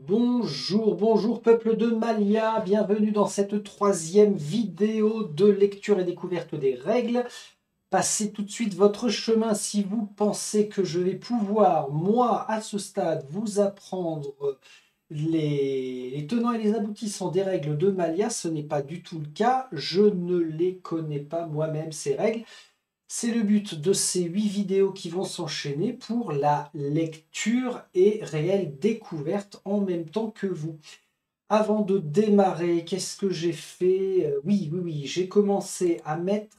Bonjour, bonjour peuple de Malia, bienvenue dans cette troisième vidéo de lecture et découverte des règles. Passez tout de suite votre chemin si vous pensez que je vais pouvoir, moi, à ce stade, vous apprendre les tenants et les aboutissants des règles de Malia. Ce n'est pas du tout le cas, je ne les connais pas moi-même ces règles. C'est le but de ces 8 vidéos qui vont s'enchaîner pour la lecture et réelle découverte en même temps que vous. Avant de démarrer, qu'est-ce que j'ai fait? Oui, j'ai commencé à mettre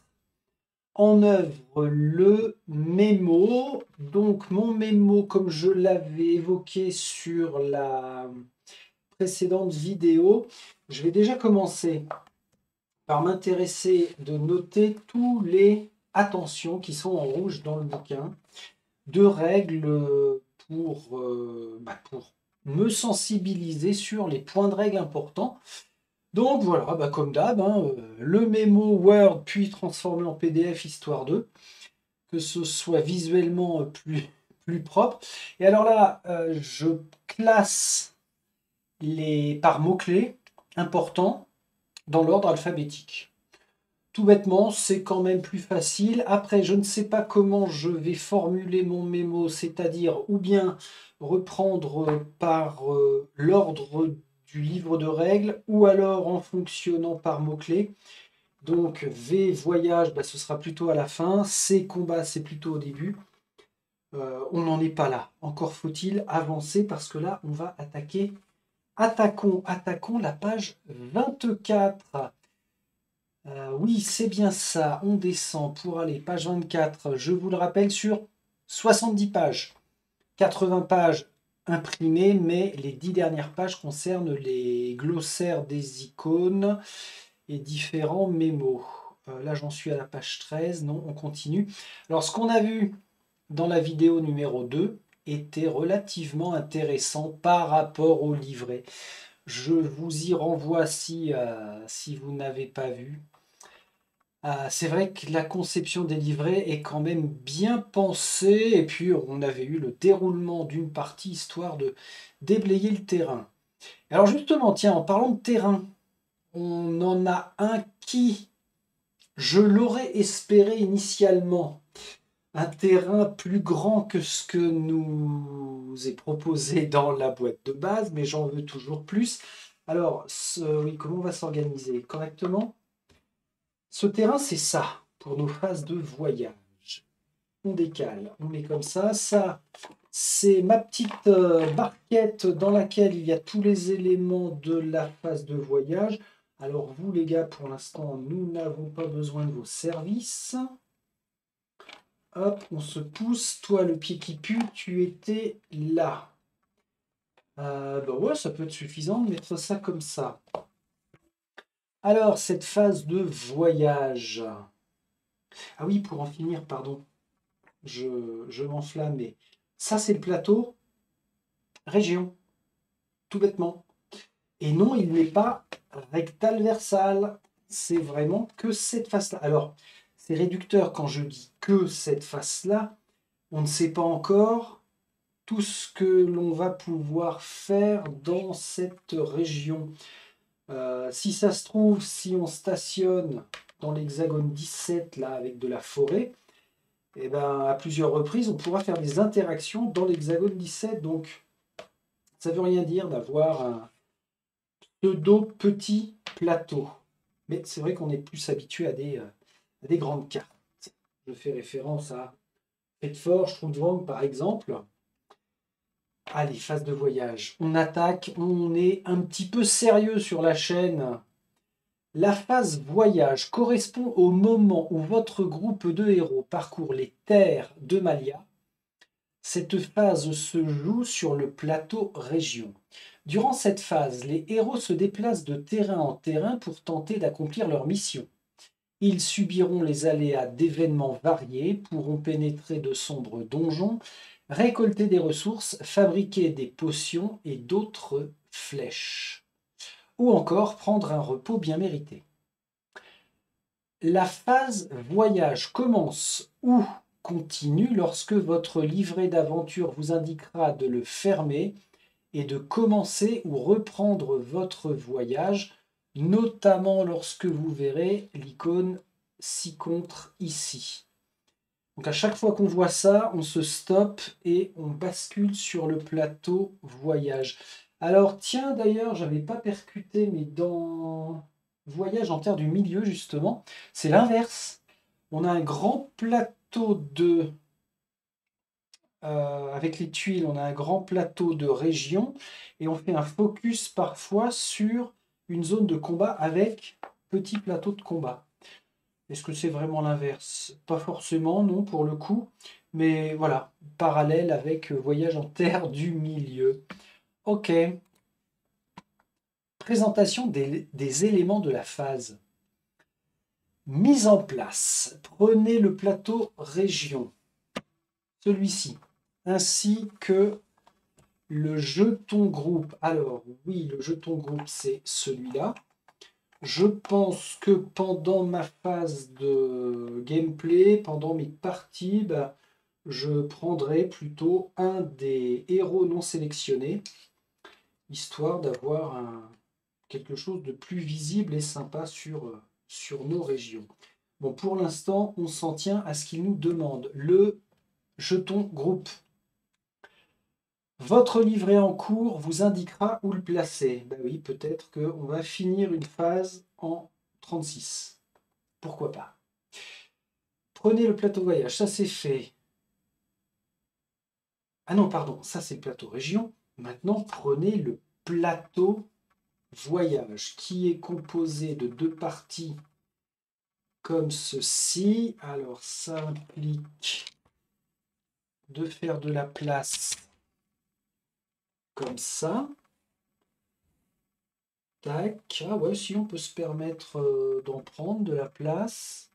en œuvre le mémo. Donc mon mémo, comme je l'avais évoqué sur la précédente vidéo, je vais déjà commencer par m'intéresser de noter tous les attentions qui sont en rouge dans le bouquin, de règles pour me sensibiliser sur les points de règle importants. Donc voilà, comme d'hab, le mémo Word puis transformé en PDF histoire de que ce soit visuellement plus propre. Et alors là, je classe par mots-clés importants dans l'ordre alphabétique. Tout bêtement, c'est quand même plus facile. Après, je ne sais pas comment je vais formuler mon mémo, c'est-à-dire ou bien reprendre par l'ordre du livre de règles, ou alors en fonctionnant par mots-clés. Donc V, voyage, ce sera plutôt à la fin. C, combat, c'est plutôt au début. On n'en est pas là. Encore faut-il avancer parce que là, on va attaquer. Attaquons la page 24. Oui, c'est bien ça. On descend pour aller page 24. Je vous le rappelle, sur 70 pages. 80 pages imprimées, mais les 10 dernières pages concernent les glossaires des icônes et différents mémos. Là, j'en suis à la page 13. Non, on continue. Alors, ce qu'on a vu dans la vidéo numéro 2 était relativement intéressant par rapport au livret. Je vous y renvoie si vous n'avez pas vu. C'est vrai que la conception des livrets est quand même bien pensée, et puis on avait eu le déroulement d'une partie histoire de déblayer le terrain. Alors justement, tiens, en parlant de terrain, on en a un qui, je l'aurais espéré initialement, un terrain plus grand que ce que nous est proposé dans la boîte de base, mais j'en veux toujours plus. Alors, oui, comment on va s'organiser correctement? Ce terrain, c'est ça, pour nos phases de voyage. On décale, on met comme ça. Ça, c'est ma petite barquette dans laquelle il y a tous les éléments de la phase de voyage. Alors vous, les gars, pour l'instant, nous n'avons pas besoin de vos services. Hop, on se pousse. Toi, le pied qui pue, tu étais là. Ouais, ça peut être suffisant de mettre ça comme ça. Alors, cette phase de voyage. Ah oui, pour en finir, pardon. Je m'enflamme, mais ça, c'est le plateau région, tout bêtement. Et non, il n'est pas rectal-versal. C'est vraiment que cette face-là. Alors, c'est réducteur quand je dis que cette face-là. On ne sait pas encore tout ce que l'on va pouvoir faire dans cette région. Si ça se trouve, si on stationne dans l'hexagone 17, là, avec de la forêt, et ben, à plusieurs reprises, on pourra faire des interactions dans l'hexagone 17. Donc, ça ne veut rien dire d'avoir un pseudo petit plateau. Mais c'est vrai qu'on est plus habitué à des grandes cartes. Je fais référence à Bedford, Strundvang, par exemple. Allez, phase de voyage. On attaque, on est un petit peu sérieux sur la chaîne. La phase voyage correspond au moment où votre groupe de héros parcourt les terres de Malia. Cette phase se joue sur le plateau région. Durant cette phase, les héros se déplacent de terrain en terrain pour tenter d'accomplir leur mission. Ils subiront les aléas d'événements variés, pourront pénétrer de sombres donjons, récolter des ressources, fabriquer des potions et d'autres flèches, ou encore prendre un repos bien mérité. La phase voyage commence ou continue lorsque votre livret d'aventure vous indiquera de le fermer et de commencer ou reprendre votre voyage, notamment lorsque vous verrez l'icône ci-contre ici. Donc à chaque fois qu'on voit ça, on se stoppe et on bascule sur le plateau voyage. Alors tiens, d'ailleurs, j'avais pas percuté, mais dans voyage en terre du milieu, justement, c'est l'inverse. On a un grand plateau de... avec les tuiles, on a un grand plateau de région et on fait un focus parfois sur une zone de combat avec petit plateau de combat. Est-ce que c'est vraiment l'inverse? Pas forcément, non, pour le coup. Mais voilà, parallèle avec Voyage en terre du milieu. Ok. Présentation des éléments de la phase. Mise en place. Prenez le plateau région. Celui-ci. Ainsi que le jeton groupe. Alors, oui, le jeton groupe, c'est celui-là. Je pense que pendant ma phase de gameplay, pendant mes parties, je prendrai plutôt un des héros non sélectionnés, histoire d'avoir quelque chose de plus visible et sympa sur nos régions. Bon, pour l'instant, on s'en tient à ce qu'il nous demande. Le jeton groupe. Votre livret en cours vous indiquera où le placer. Ben oui, peut-être qu'on va finir une phase en 36. Pourquoi pas. Prenez le plateau voyage, ça c'est fait. Ah non, pardon, ça c'est le plateau région. Maintenant, prenez le plateau voyage qui est composé de deux parties comme ceci. Alors, ça implique de faire de la place comme ça. Tac. Ah ouais, si on peut se permettre d'en prendre de la place.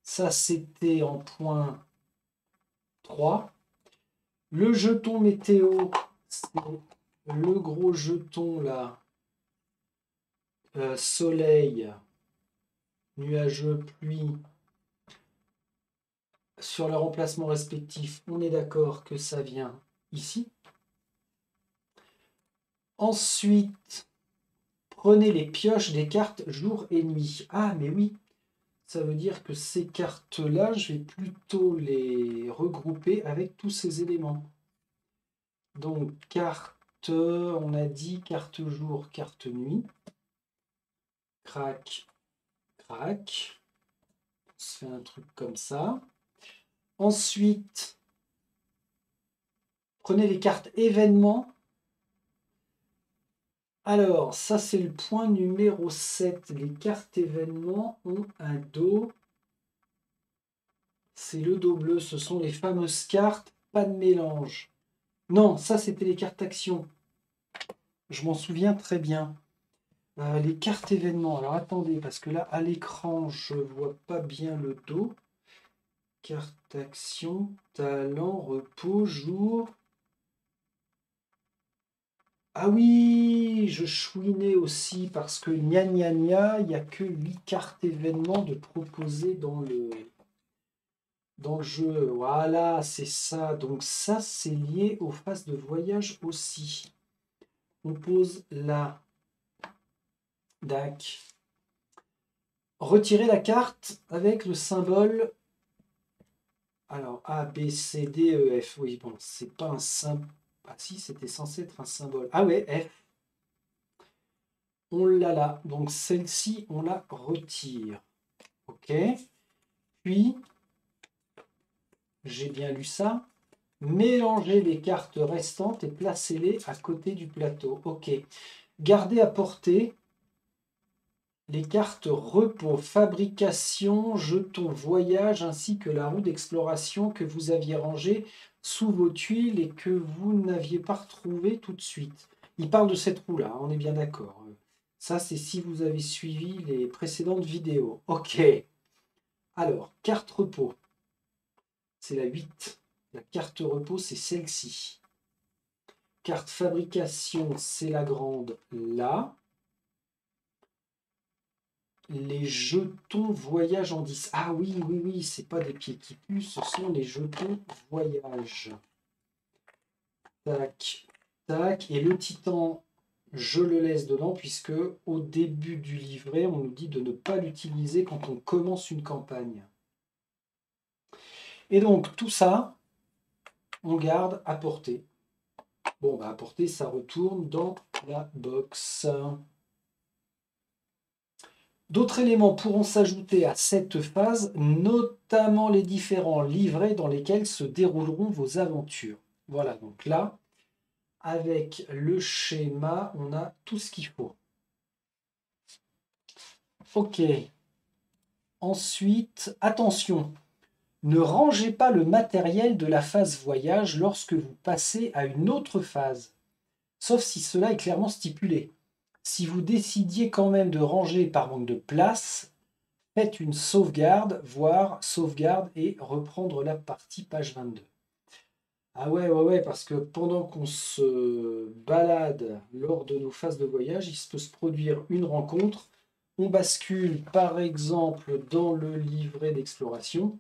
Ça, c'était en point 3. Le jeton météo, c'est le gros jeton là. Soleil, nuageux, pluie. Sur leur emplacement respectif, on est d'accord que ça vient ici. Ensuite, prenez les pioches des cartes jour et nuit. Ah, mais oui, ça veut dire que ces cartes-là, je vais plutôt les regrouper avec tous ces éléments. Donc, carte, on a dit carte jour, carte nuit. Crac, crac. On se fait un truc comme ça. Ensuite, prenez les cartes événements. Alors, ça c'est le point numéro 7. Les cartes événements ont un dos. C'est le dos bleu. Ce sont les fameuses cartes. Pas de mélange. Non, ça c'était les cartes action. Je m'en souviens très bien. Les cartes événements. Alors attendez, parce que là, à l'écran, je vois pas bien le dos. Carte action, talent, repos, jour. Ah oui, je chouinais aussi parce que gna gna gna, il n'y a que 8 cartes événements de proposer dans le jeu. Voilà, c'est ça. Donc ça, c'est lié aux phases de voyage aussi. On pose là. Dac. Retirer la carte avec le symbole. Alors A, B, C, D, E, F. Oui, bon, c'est pas un symbole. Ah si, c'était censé être un symbole. Ah ouais, F. On l'a là. Donc celle-ci, on la retire. Ok. Puis, j'ai bien lu ça. Mélangez les cartes restantes et placez-les à côté du plateau. Ok. Gardez à portée les cartes repos, fabrication, jetons, voyage, ainsi que la roue d'exploration que vous aviez rangée sous vos tuiles et que vous n'aviez pas retrouvée tout de suite. Il parle de cette roue-là, on est bien d'accord. Ça, c'est si vous avez suivi les précédentes vidéos. Ok. Alors, carte repos. C'est la 8. La carte repos, c'est celle-ci. Carte fabrication, c'est la grande là. Les jetons voyage en 10. Ah oui, oui, oui, c'est pas des pieds qui puent, ce sont les jetons voyage. Tac, Tac, et le titan, je le laisse dedans puisque au début du livret, on nous dit de ne pas l'utiliser quand on commence une campagne. Et donc tout ça, on garde à portée. Bon, bah à portée, ça retourne dans la box. D'autres éléments pourront s'ajouter à cette phase, notamment les différents livrets dans lesquels se dérouleront vos aventures. Voilà, donc là, avec le schéma, on a tout ce qu'il faut. Ok. Ensuite, attention, ne rangez pas le matériel de la phase voyage lorsque vous passez à une autre phase, sauf si cela est clairement stipulé. Si vous décidiez quand même de ranger par manque de place, faites une sauvegarde, voire sauvegarde et reprendre la partie page 22. Ah ouais, parce que pendant qu'on se balade lors de nos phases de voyage, il peut se produire une rencontre. On bascule par exemple dans le livret d'exploration.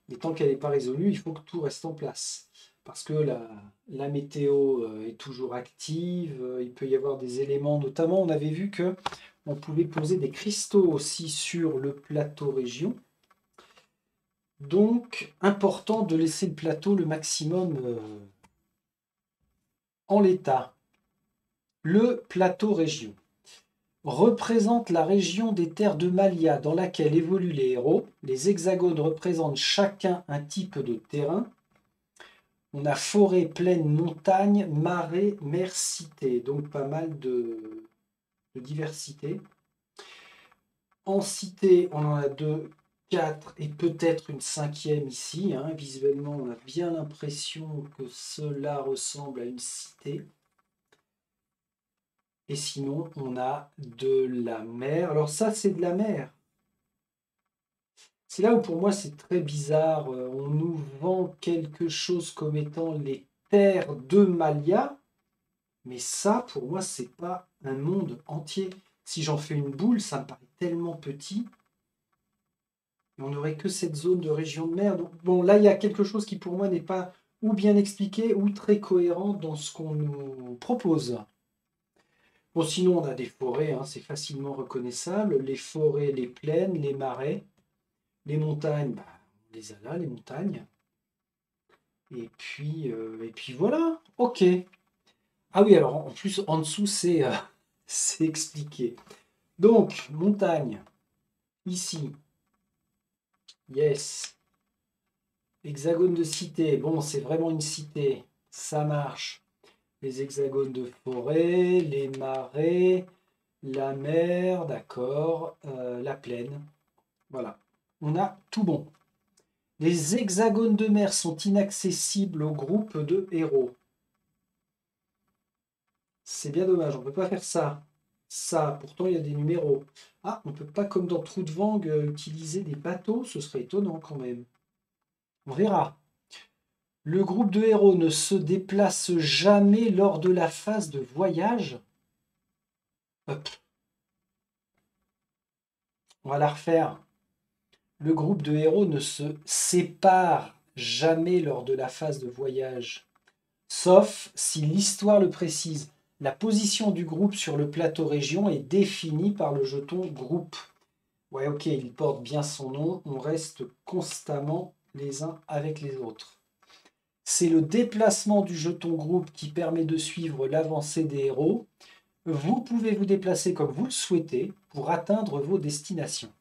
Mais tant qu'elle n'est pas résolue, il faut que tout reste en place. Parce que la météo est toujours active, il peut y avoir des éléments, notamment on avait vu que on pouvait poser des cristaux aussi sur le plateau région. Donc, important de laisser le plateau le maximum en l'état. Le plateau région représente la région des terres de Malia dans laquelle évoluent les héros. Les hexagones représentent chacun un type de terrain. On a forêt, plaine, montagne, marais, mer, cité. Donc pas mal de diversité. En cité, on en a 2, 4 et peut-être une 5e ici. Visuellement, on a bien l'impression que cela ressemble à une cité. Et sinon, on a de la mer. Alors ça, c'est de la mer. C'est là où pour moi c'est très bizarre. On nous vend quelque chose comme étant les terres de Malia. Mais ça, pour moi, c'est pas un monde entier. Si j'en fais une boule, ça me paraît tellement petit. Et on n'aurait que cette zone de région de mer. Donc, bon, là, il y a quelque chose qui, pour moi, n'est pas ou bien expliqué ou très cohérent dans ce qu'on nous propose. Bon, sinon, on a des forêts, c'est facilement reconnaissable. Les forêts, les plaines, les marais, les montagnes, bah, on les a là, les montagnes. Et puis voilà, ok. Ah oui, alors en plus, en dessous, c'est expliqué. Donc, montagne, ici, yes. Hexagone de cité, bon, c'est vraiment une cité, ça marche. Les hexagones de forêt, les marais, la mer, d'accord, la plaine. Voilà, on a tout bon. Les hexagones de mer sont inaccessibles au groupe de héros. C'est bien dommage, on ne peut pas faire ça. Ça, pourtant il y a des numéros. Ah, on ne peut pas, comme dans Trou de Vang, utiliser des bateaux, ce serait étonnant quand même. On verra. Le groupe de héros ne se déplace jamais lors de la phase de voyage. Hop. On va la refaire. Le groupe de héros ne se sépare jamais lors de la phase de voyage. Sauf si l'histoire le précise. La position du groupe sur le plateau région est définie par le jeton groupe. Ouais, ok, il porte bien son nom. On reste constamment les uns avec les autres. C'est le déplacement du jeton groupe qui permet de suivre l'avancée des héros. Vous pouvez vous déplacer comme vous le souhaitez pour atteindre vos destinations.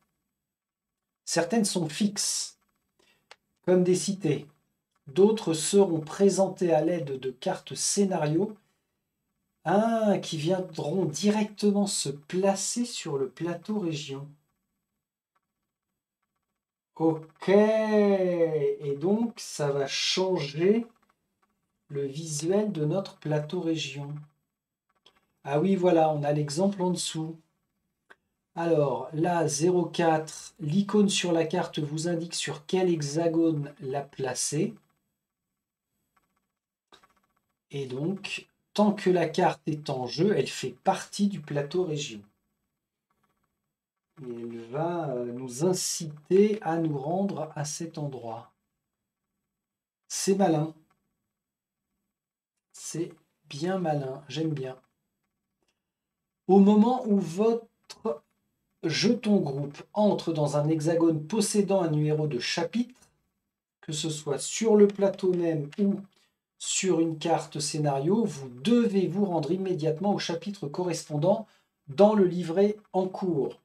Certaines sont fixes, comme des cités. D'autres seront présentées à l'aide de cartes scénario qui viendront directement se placer sur le plateau région. Ok, et donc ça va changer le visuel de notre plateau région. Ah oui, voilà, on a l'exemple en dessous. Alors là, 0,4, l'icône sur la carte vous indique sur quel hexagone la placer. Et donc, tant que la carte est en jeu, elle fait partie du plateau région. Et elle va nous inciter à nous rendre à cet endroit. C'est malin. C'est bien malin, j'aime bien. Au moment où votre jeton groupe entre dans un hexagone possédant un numéro de chapitre, que ce soit sur le plateau même ou sur une carte scénario, vous devez vous rendre immédiatement au chapitre correspondant dans le livret en cours.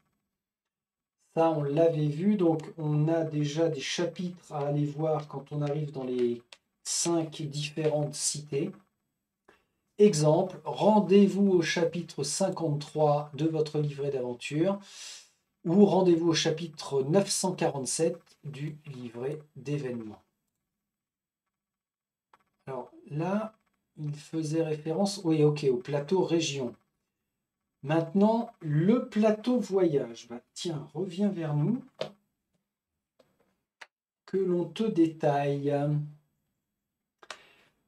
Ça, on l'avait vu, donc on a déjà des chapitres à aller voir quand on arrive dans les 5 différentes cités. Exemple, rendez-vous au chapitre 53 de votre livret d'aventure ou rendez-vous au chapitre 947 du livret d'événements. Alors là, il faisait référence, oui, ok, au plateau région. Maintenant, le plateau voyage. Bah, tiens, reviens vers nous, que l'on te détaille.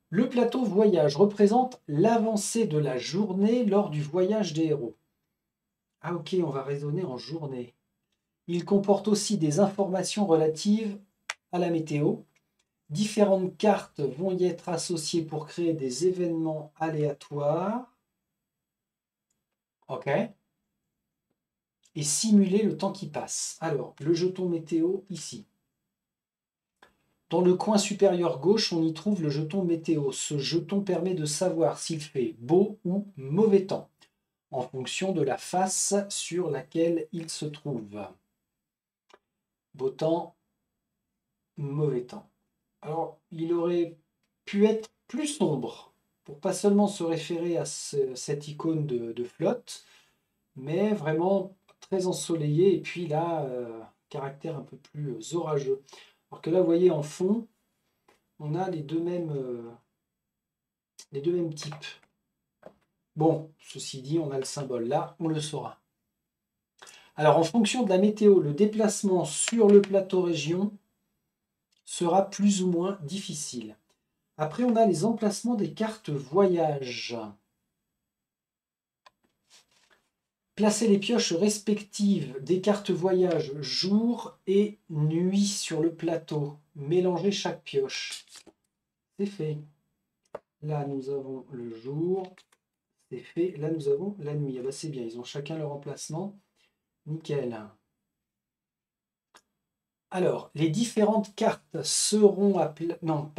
Le plateau voyage représente l'avancée de la journée lors du voyage des héros. Ah ok, on va raisonner en journée. Il comporte aussi des informations relatives à la météo. Différentes cartes vont y être associées pour créer des événements aléatoires. Ok. Et simuler le temps qui passe. Alors, le jeton météo ici. Dans le coin supérieur gauche, on y trouve le jeton météo. Ce jeton permet de savoir s'il fait beau ou mauvais temps, en fonction de la face sur laquelle il se trouve. Beau temps, mauvais temps. Alors, il aurait pu être plus sombre, pour pas seulement se référer à cette icône de flotte, mais vraiment très ensoleillé, et puis là, caractère un peu plus orageux. Alors que là, vous voyez, en fond, on a les deux mêmes types. Bon, ceci dit, on a le symbole là, on le saura. Alors, en fonction de la météo, le déplacement sur le plateau région sera plus ou moins difficile. Après, on a les emplacements des cartes voyage. Placez les pioches respectives des cartes voyage jour et nuit sur le plateau. Mélangez chaque pioche. C'est fait. Là, nous avons le jour. C'est fait. Là, nous avons la nuit. Ah bah, c'est bien, ils ont chacun leur emplacement. Nickel. Alors, les différentes cartes seront non,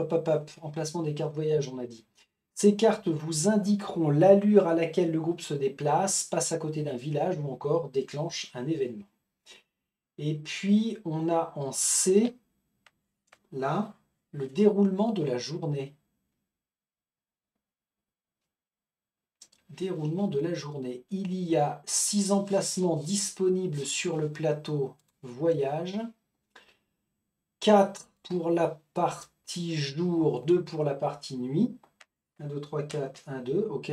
emplacement des cartes voyage, on a dit. Ces cartes vous indiqueront l'allure à laquelle le groupe se déplace, passe à côté d'un village ou encore déclenche un événement. Et puis, on a en C, là, le déroulement de la journée. Déroulement de la journée. Il y a 6 emplacements disponibles sur le plateau voyage. 4 pour la partie jour, 2 pour la partie nuit. 1, 2, 3, 4, 1, 2, ok.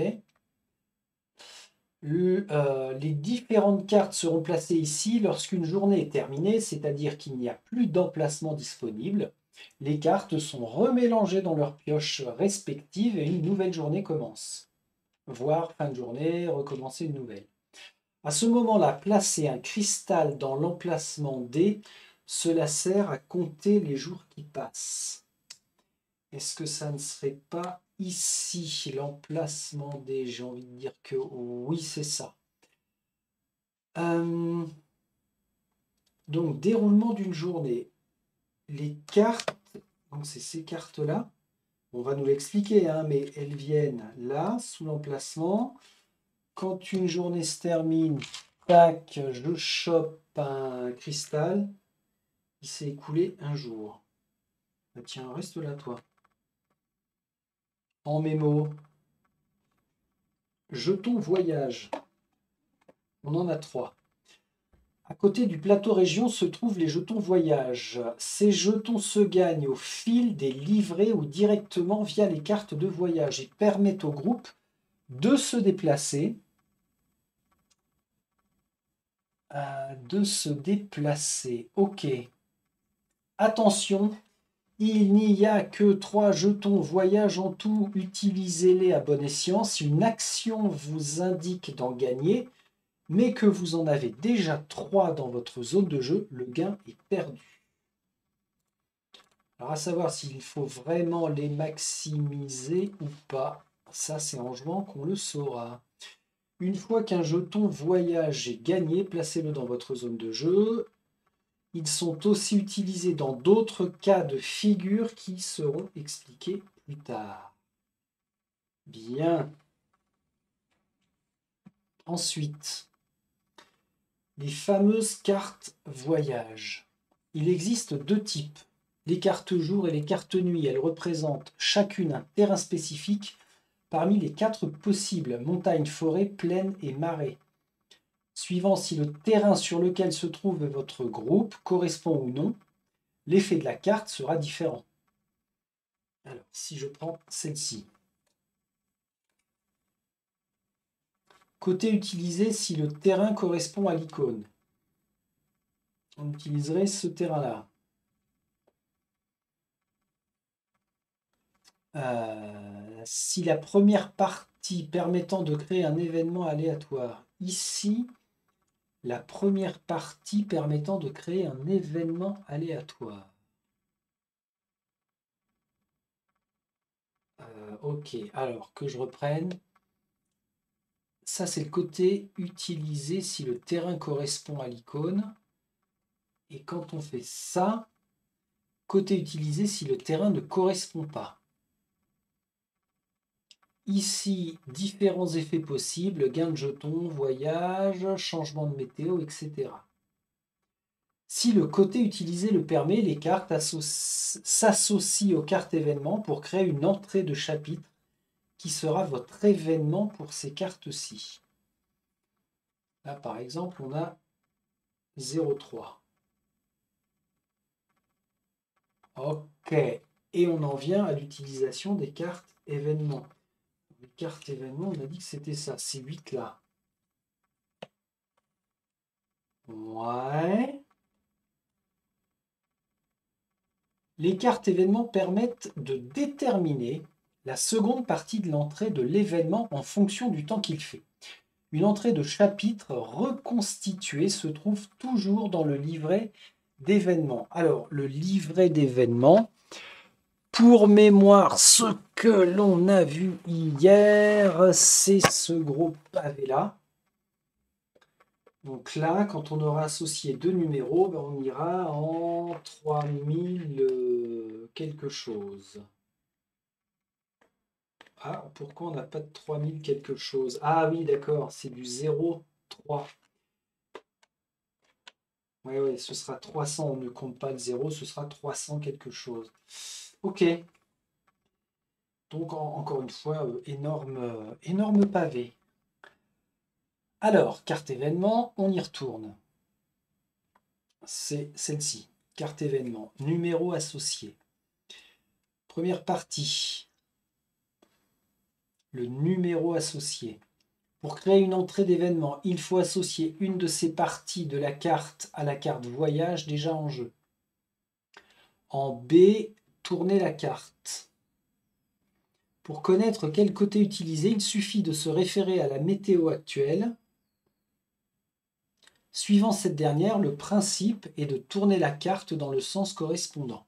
Les différentes cartes seront placées ici lorsqu'une journée est terminée, c'est-à-dire qu'il n'y a plus d'emplacement disponible. Les cartes sont remélangées dans leurs pioches respectives et une nouvelle journée commence. Voire fin de journée, recommencer une nouvelle. À ce moment-là, placer un cristal dans l'emplacement D, cela sert à compter les jours qui passent. Est-ce que ça ne serait pas ici l'emplacement D? J'ai envie de dire que oui, c'est ça. Donc, déroulement d'une journée. Les cartes, donc c'est ces cartes-là. On va nous l'expliquer, hein, mais elles viennent là, sous l'emplacement. Quand une journée se termine, tac, je chope un cristal. Il s'est écoulé un jour. Bah, tiens, reste là, toi. En mémo. Jeton voyage. On en a 3. À côté du plateau région se trouvent les jetons voyage. Ces jetons se gagnent au fil des livrets ou directement via les cartes de voyage et permettent au groupe de se déplacer. Ok. Attention, il n'y a que 3 jetons voyage en tout. Utilisez-les à bon escient. Si une action vous indique d'en gagner, mais que vous en avez déjà 3 dans votre zone de jeu, le gain est perdu. Alors à savoir s'il faut vraiment les maximiser ou pas. Ça, c'est en jouant qu'on le saura. Une fois qu'un jeton voyage est gagné, placez-le dans votre zone de jeu. Ils sont aussi utilisés dans d'autres cas de figure qui seront expliqués plus tard. Bien. Ensuite, les fameuses cartes voyage. Il existe deux types. Les cartes jour et les cartes nuit. Elles représentent chacune un terrain spécifique parmi les 4 possibles, montagne, forêt, plaine et marais. Suivant si le terrain sur lequel se trouve votre groupe correspond ou non, l'effet de la carte sera différent. Alors, si je prends celle-ci. Côté utilisé si le terrain correspond à l'icône. On utiliserait ce terrain-là. Si la première partie permettant de créer un événement aléatoire. Ici, la première partie permettant de créer un événement aléatoire. Ok, alors que je reprenne. Ça, c'est le côté utilisé si le terrain correspond à l'icône. Et quand on fait ça, côté utilisé si le terrain ne correspond pas. Ici, différents effets possibles, gain de jetons, voyage, changement de météo, etc. Si le côté utilisé le permet, les cartes s'associent aux cartes événements pour créer une entrée de chapitre qui sera votre événement pour ces cartes-ci. Là, par exemple, on a 0,3. Ok. Et on en vient à l'utilisation des cartes événements. Les cartes événements, on a dit que c'était ça, ces 8 là. Ouais. Les cartes événements permettent de déterminer la seconde partie de l'entrée de l'événement en fonction du temps qu'il fait. Une entrée de chapitre reconstituée se trouve toujours dans le livret d'événements. Alors, le livret d'événements, pour mémoire, ce que l'on a vu hier, c'est ce gros pavé-là. Donc là, quand on aura associé deux numéros, ben on ira en 3000 quelque chose. Ah, pourquoi on n'a pas de 3000 quelque chose? Ah oui, d'accord, c'est du 0,3. Oui, ce sera 300. On ne compte pas le 0, ce sera 300 quelque chose. Ok. Donc, encore une fois, énorme pavé. Alors, carte événement, on y retourne. C'est celle-ci. Carte événement, numéro associé. Première partie. Le numéro associé. Pour créer une entrée d'événement, il faut associer une de ces parties de la carte à la carte voyage déjà en jeu. En B, tournez la carte. Pour connaître quel côté utiliser, il suffit de se référer à la météo actuelle. Suivant cette dernière, le principe est de tourner la carte dans le sens correspondant.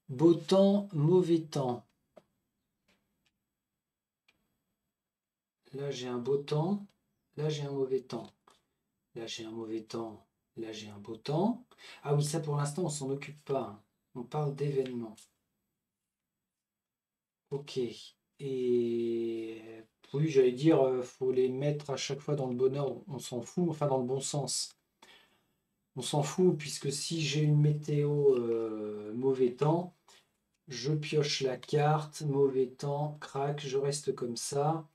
Beau temps, mauvais temps. Là, j'ai un beau temps. Là, j'ai un mauvais temps. Là, j'ai un mauvais temps. Là, j'ai un beau temps. Ah oui, ça, pour l'instant, on s'en occupe pas. On parle d'événements. Ok. Et oui, j'allais dire, faut les mettre à chaque fois dans le bon ordre. On s'en fout, enfin dans le bon sens. On s'en fout, puisque si j'ai une météo mauvais temps, je pioche la carte, mauvais temps, crac, je reste comme ça.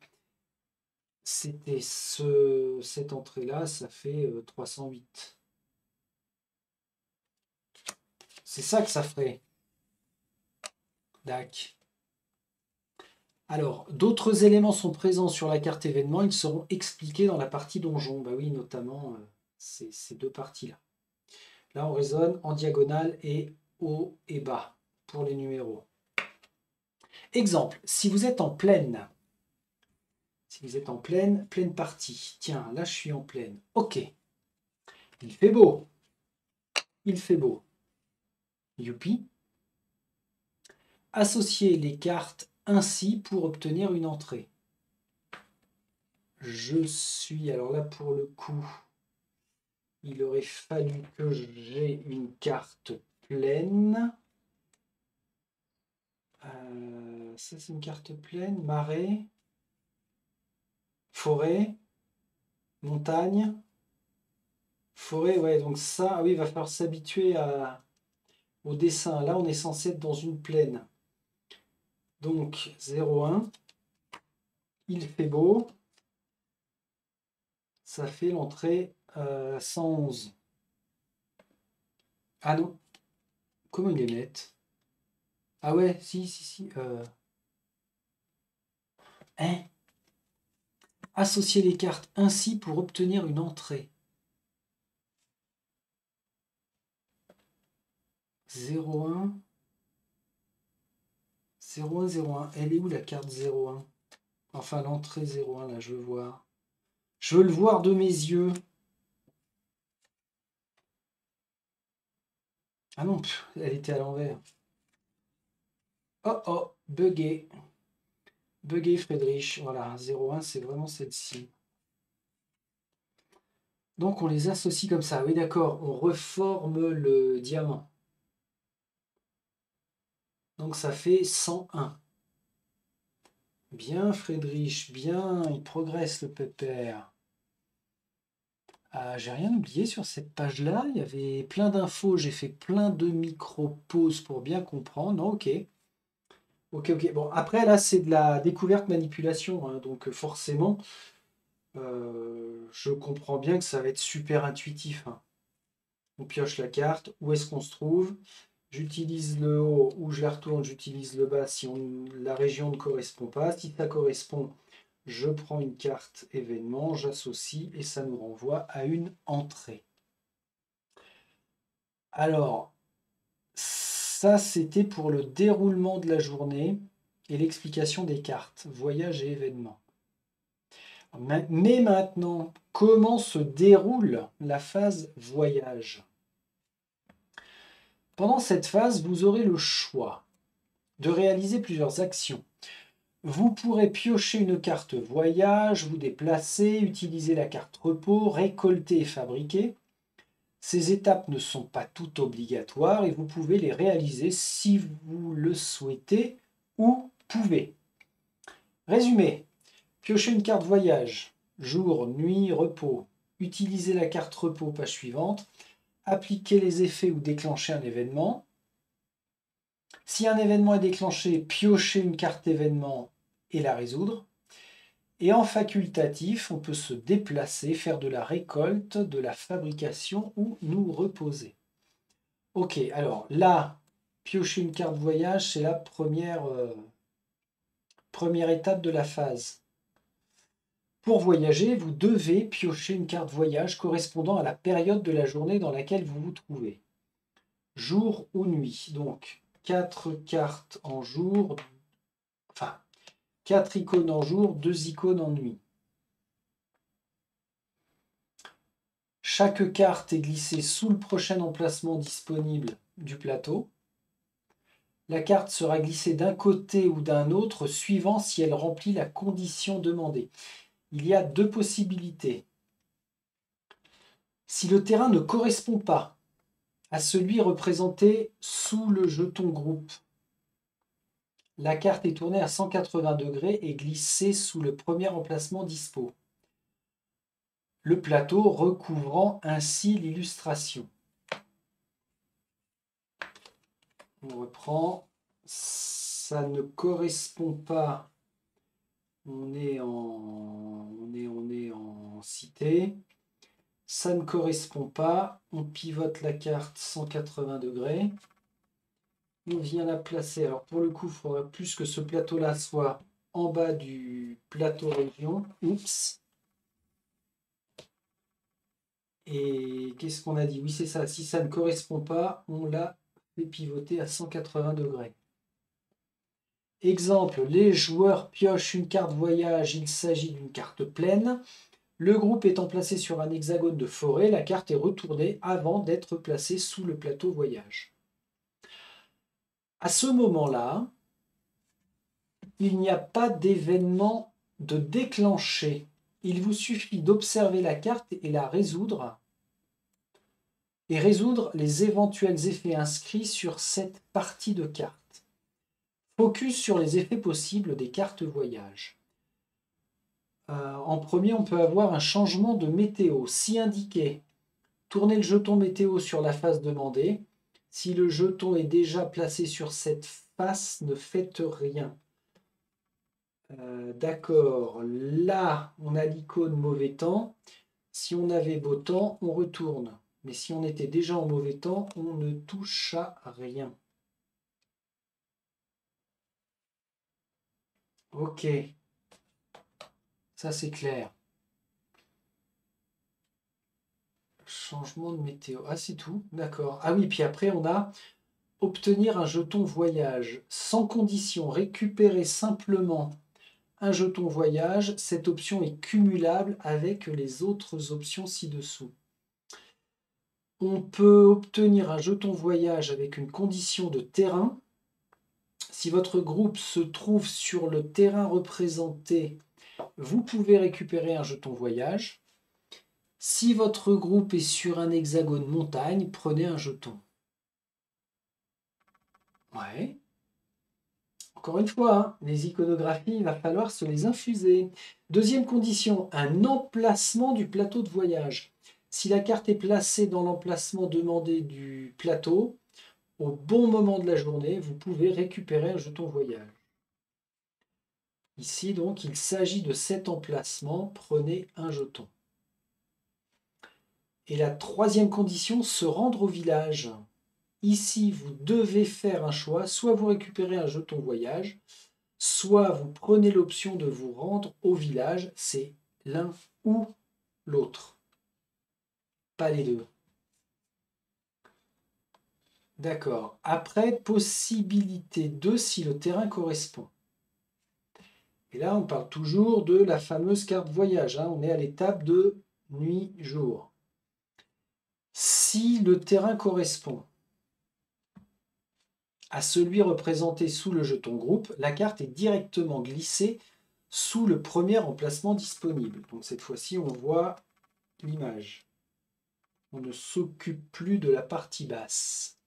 C'était cette entrée-là, ça fait 308. C'est ça que ça ferait. Dac. Alors, d'autres éléments sont présents sur la carte événement, ils seront expliqués dans la partie donjon. Bah oui, notamment ces deux parties-là. Là, on raisonne en diagonale et haut et bas pour les numéros. Exemple, si vous êtes en pleine, pleine partie. Tiens, là, je suis en pleine. Ok. Il fait beau. Il fait beau. Youpi. Associez les cartes ainsi pour obtenir une entrée. Je suis, alors là pour le coup, il aurait fallu que j'ai une carte pleine. Ça c'est une carte pleine, marais, forêt, montagne, forêt, ouais, donc ça, ah oui, il va falloir s'habituer au dessin. Là, on est censé être dans une plaine. Donc 0,1, il fait beau, ça fait l'entrée 111. Ah non, comment il est net? Ah ouais, si. Hein? Associer les cartes ainsi pour obtenir une entrée. 0,1. 0,1, 0,1. Elle est où la carte 0,1? Enfin, l'entrée 0,1, là, je veux voir. Je veux le voir de mes yeux. Ah non, elle était à l'envers. Oh, bugué. Bugué, Friedrich. Voilà, 0,1, c'est vraiment celle-ci. Donc, on les associe comme ça. Oui, d'accord, on reforme le diamant. Donc, ça fait 101. Bien, Friedrich, bien. Il progresse, le pépère. J'ai rien oublié sur cette page-là. Il y avait plein d'infos. J'ai fait plein de micro-pauses pour bien comprendre. Non, ok. Ok. Bon, après, là, c'est de la découverte manipulation. Hein, donc, forcément, je comprends bien que ça va être super intuitif. Hein. On pioche la carte. Où est-ce qu'on se trouve? J'utilise le haut ou je la retourne. J'utilise le bas si la région ne correspond pas. Si ça correspond, je prends une carte événement, j'associe et ça nous renvoie à une entrée. Alors, ça, c'était pour le déroulement de la journée et l'explication des cartes, voyage et événements. Mais maintenant, comment se déroule la phase voyage? Pendant cette phase, vous aurez le choix de réaliser plusieurs actions. Vous pourrez piocher une carte voyage, vous déplacer, utiliser la carte repos, récolter et fabriquer. Ces étapes ne sont pas toutes obligatoires et vous pouvez les réaliser si vous le souhaitez ou pouvez. Résumé, piochez une carte voyage, jour, nuit, repos. Utilisez la carte repos, page suivante. Appliquez les effets ou déclenchez un événement. Si un événement est déclenché, piochez une carte événement et la résoudre. Et en facultatif, on peut se déplacer, faire de la récolte, de la fabrication ou nous reposer. Ok, alors là, piocher une carte voyage, c'est la première étape de la phase. Pour voyager, vous devez piocher une carte voyage correspondant à la période de la journée dans laquelle vous vous trouvez. Jour ou nuit. Donc, 4 cartes en jour, enfin, 4 icônes en jour, 2 icônes en nuit. Chaque carte est glissée sous le prochain emplacement disponible du plateau. La carte sera glissée d'un côté ou d'un autre suivant si elle remplit la condition demandée. Il y a deux possibilités. Si le terrain ne correspond pas à celui représenté sous le jeton groupe, la carte est tournée à 180 degrés et glissée sous le premier emplacement dispo. Le plateau recouvrant ainsi l'illustration. On reprend. Ça ne correspond pas. On est en cité. Ça ne correspond pas. On pivote la carte 180 degrés. On vient la placer. Alors pour le coup, il faudra plus que ce plateau-là soit en bas du plateau région. Oups. Et qu'est-ce qu'on a dit? Oui, c'est ça. Si ça ne correspond pas, on la fait pivoter à 180 degrés. Exemple, les joueurs piochent une carte voyage, il s'agit d'une carte pleine. Le groupe étant placé sur un hexagone de forêt, la carte est retournée avant d'être placée sous le plateau voyage. À ce moment-là, il n'y a pas d'événement de déclencher. Il vous suffit d'observer la carte et la résoudre, et résoudre les éventuels effets inscrits sur cette partie de carte. Focus sur les effets possibles des cartes voyage. En premier, on peut avoir un changement de météo. Si indiqué, tournez le jeton météo sur la face demandée. Si le jeton est déjà placé sur cette face, ne faites rien. D'accord, là, on a l'icône mauvais temps. Si on avait beau temps, on retourne. Mais si on était déjà en mauvais temps, on ne touche à rien. Ok, ça c'est clair. Changement de météo. Ah, c'est tout? D'accord. Ah oui, puis après, on a obtenir un jeton voyage. Sans condition, récupérer simplement un jeton voyage. Cette option est cumulable avec les autres options ci-dessous. On peut obtenir un jeton voyage avec une condition de terrain. Si votre groupe se trouve sur le terrain représenté, vous pouvez récupérer un jeton voyage. Si votre groupe est sur un hexagone montagne, prenez un jeton. Ouais. Encore une fois, hein, les iconographies, il va falloir se les infuser. Deuxième condition, un emplacement du plateau de voyage. Si la carte est placée dans l'emplacement demandé du plateau, au bon moment de la journée, vous pouvez récupérer un jeton voyage. Ici, donc, il s'agit de cet emplacement. Prenez un jeton. Et la troisième condition, se rendre au village. Ici, vous devez faire un choix. Soit vous récupérez un jeton voyage, soit vous prenez l'option de vous rendre au village. C'est l'un ou l'autre. Pas les deux. D'accord. Après, possibilité 2 si le terrain correspond. Et là, on parle toujours de la fameuse carte voyage. Hein. On est à l'étape de nuit-jour. Si le terrain correspond à celui représenté sous le jeton groupe, la carte est directement glissée sous le premier emplacement disponible. Donc cette fois-ci, on voit l'image. On ne s'occupe plus de la partie basse.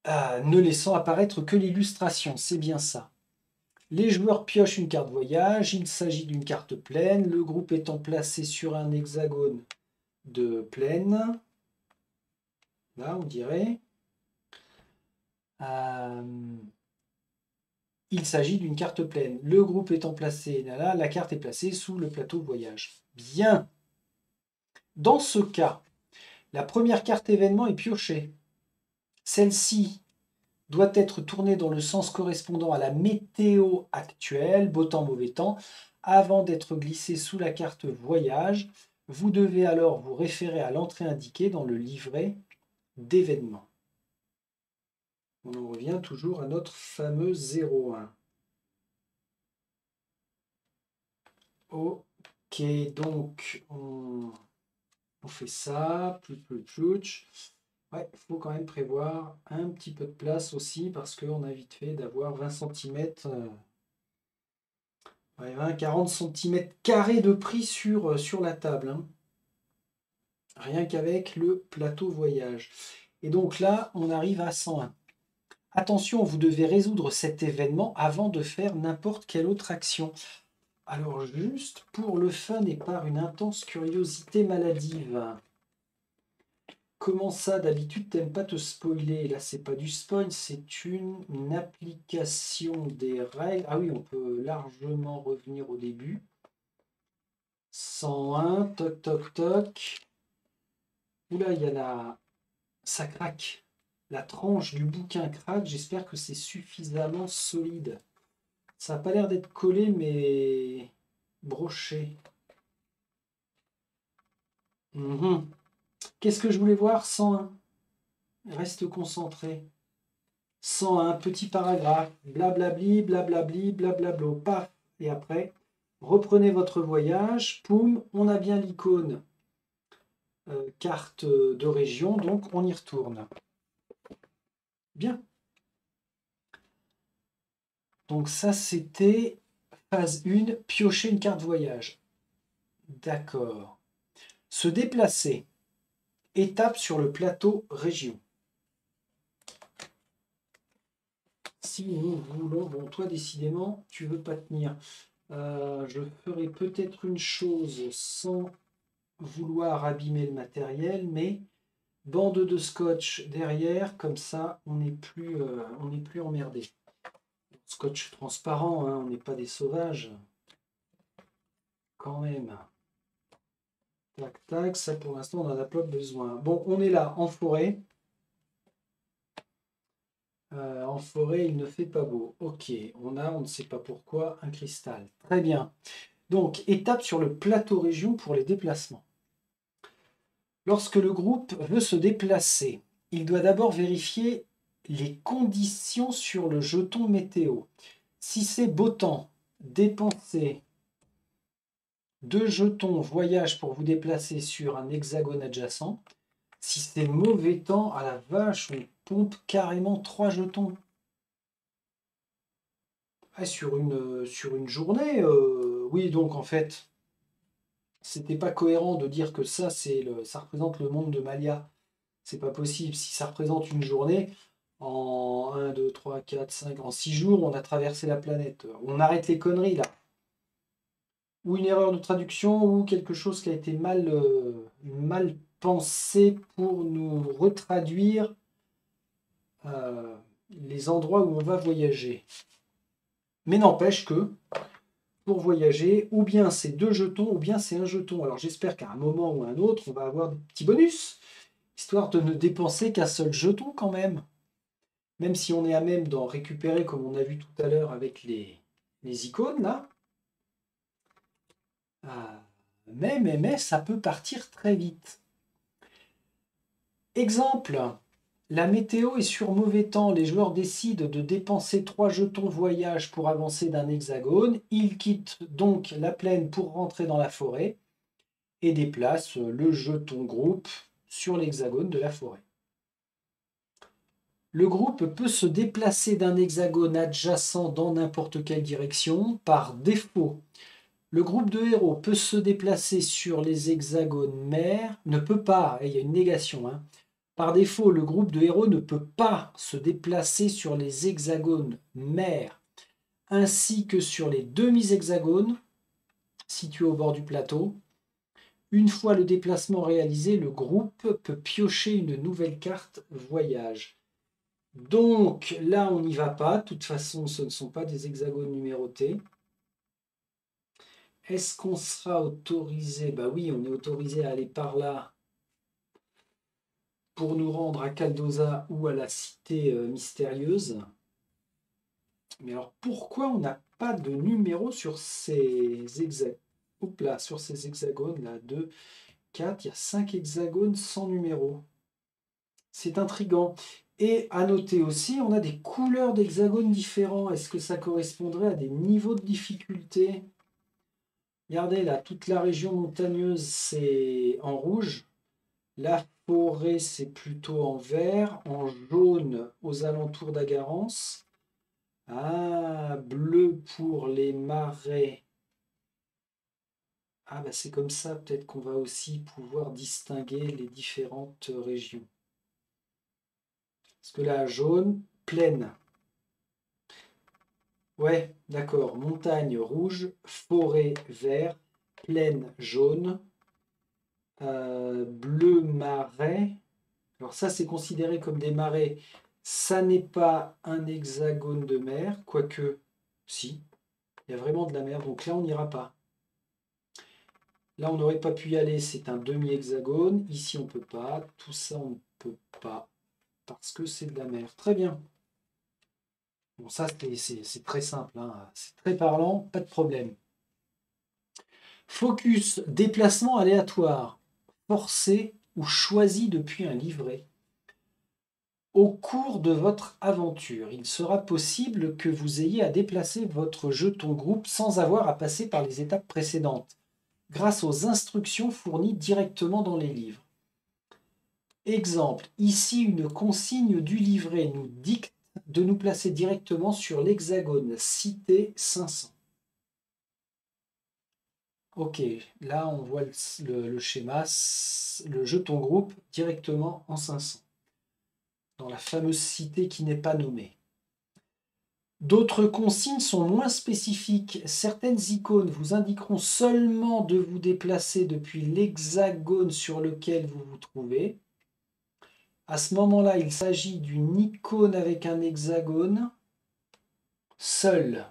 Ne laissant apparaître que l'illustration, c'est bien ça. Les joueurs piochent une carte voyage, il s'agit d'une carte pleine, le groupe étant placé sur un hexagone de plaine. Là, on dirait. Il s'agit d'une carte pleine. Le groupe étant placé, là, la carte est placée sous le plateau voyage. Bien. Dans ce cas, la première carte événement est piochée. Celle-ci doit être tournée dans le sens correspondant à la météo actuelle, beau temps, mauvais temps, avant d'être glissée sous la carte voyage. Vous devez alors vous référer à l'entrée indiquée dans le livret d'événements. On en revient toujours à notre fameux 0,1. Ok, donc on fait ça. Ouais, il faut quand même prévoir un petit peu de place aussi parce qu'on a vite fait d'avoir 20 cm, 20-40 cm² de prix sur la table. Hein. Rien qu'avec le plateau voyage. Et donc là, on arrive à 101. Attention, vous devez résoudre cet événement avant de faire n'importe quelle autre action. Alors, juste pour le fun et par une intense curiosité maladive. Comment ça, d'habitude, t'aimes pas te spoiler? Là, c'est pas du spoil, c'est une application des règles. Ah oui, on peut largement revenir au début. 101, toc, toc, toc. Oula, il y a la... Ça craque. La tranche du bouquin craque. J'espère que c'est suffisamment solide. Ça n'a pas l'air d'être collé, mais broché. Mhm. Qu'est-ce que je voulais voir? 101. Reste concentré. 101, petit paragraphe. Blablabli, blablabli, blablablo. Paf. Et après, reprenez votre voyage. Poum, on a bien l'icône carte de région, donc on y retourne. Bien. Donc ça, c'était phase 1, piocher une carte voyage. D'accord. Se déplacer. Étape sur le plateau région. Si nous voulons... Bon, toi, décidément, tu veux pas tenir. Je ferai peut-être une chose sans vouloir abîmer le matériel, mais bande de scotch derrière, comme ça, on n'est plus emmerdé. Scotch transparent, hein, on n'est pas des sauvages. Quand même. Tac, tac, ça pour l'instant, on n'en a pas besoin. Bon, on est là, en forêt. En forêt, il ne fait pas beau. Ok, on ne sait pas pourquoi, un cristal. Très bien. Donc, étape sur le plateau région pour les déplacements. Lorsque le groupe veut se déplacer, il doit d'abord vérifier les conditions sur le jeton météo. Si c'est beau temps, dépensez 2 jetons voyage pour vous déplacer sur un hexagone adjacent. Si c'est mauvais temps, à la vache, on pompe carrément 3 jetons. Ah, sur une journée, oui, donc en fait, c'était pas cohérent de dire que ça, ça représente le monde de Malia. C'est pas possible. Si ça représente une journée, en 1, 2, 3, 4, 5, en 6 jours, on a traversé la planète. On arrête les conneries là. Ou une erreur de traduction, ou quelque chose qui a été mal pensé pour nous retraduire les endroits où on va voyager. Mais n'empêche que, pour voyager, ou bien c'est 2 jetons, ou bien c'est un jeton. Alors j'espère qu'à un moment ou à un autre, on va avoir des petits bonus, histoire de ne dépenser qu'un seul jeton quand même. Même si on est à même d'en récupérer, comme on a vu tout à l'heure avec les icônes, là. Mais ça peut partir très vite. Exemple, la météo est sur mauvais temps. Les joueurs décident de dépenser 3 jetons voyage pour avancer d'un hexagone. Ils quittent donc la plaine pour rentrer dans la forêt et déplacent le jeton groupe sur l'hexagone de la forêt. Le groupe peut se déplacer d'un hexagone adjacent dans n'importe quelle direction. Par défaut, le groupe de héros peut se déplacer sur les hexagones mères, ne peut pas, et il y a une négation. Hein. Par défaut, le groupe de héros ne peut pas se déplacer sur les hexagones mères, ainsi que sur les demi-hexagones situés au bord du plateau. Une fois le déplacement réalisé, le groupe peut piocher une nouvelle carte voyage. Donc là, on n'y va pas. De toute façon, ce ne sont pas des hexagones numérotés. Est-ce qu'on sera autorisé? Bah oui, on est autorisé à aller par là pour nous rendre à Caldosa ou à la cité mystérieuse. Mais alors pourquoi on n'a pas de numéro sur ces hexagones? Là, sur ces hexagones, là, 2, 4, il y a 5 hexagones sans numéro. C'est intriguant. Et à noter aussi, on a des couleurs d'hexagones différents. Est-ce que ça correspondrait à des niveaux de difficulté? Regardez là, toute la région montagneuse, c'est en rouge. La forêt, c'est plutôt en vert. En jaune, aux alentours d'Agarance. Ah, bleu pour les marais. Ah, bah c'est comme ça, peut-être qu'on va aussi pouvoir distinguer les différentes régions. Parce que là, jaune, plaine. Ouais, d'accord. Montagne rouge, forêt vert, plaine jaune, bleu marais. Alors ça, c'est considéré comme des marais. Ça n'est pas un hexagone de mer, quoique, si, il y a vraiment de la mer. Donc là, on n'ira pas. Là, on n'aurait pas pu y aller, c'est un demi-hexagone. Ici, on ne peut pas. Tout ça, on ne peut pas. Parce que c'est de la mer. Très bien. Bon, ça, c'est très simple. Hein. C'est très parlant, pas de problème. Focus, déplacement aléatoire. Forcé ou choisi depuis un livret. Au cours de votre aventure, il sera possible que vous ayez à déplacer votre jeton groupe sans avoir à passer par les étapes précédentes, grâce aux instructions fournies directement dans les livres. Exemple, ici une consigne du livret nous dicte de nous placer directement sur l'hexagone cité 500. Ok, là on voit le schéma, le jeton groupe directement en 500, dans la fameuse cité qui n'est pas nommée. D'autres consignes sont moins spécifiques. Certaines icônes vous indiqueront seulement de vous déplacer depuis l'hexagone sur lequel vous vous trouvez. À ce moment-là, il s'agit d'une icône avec un hexagone. Seul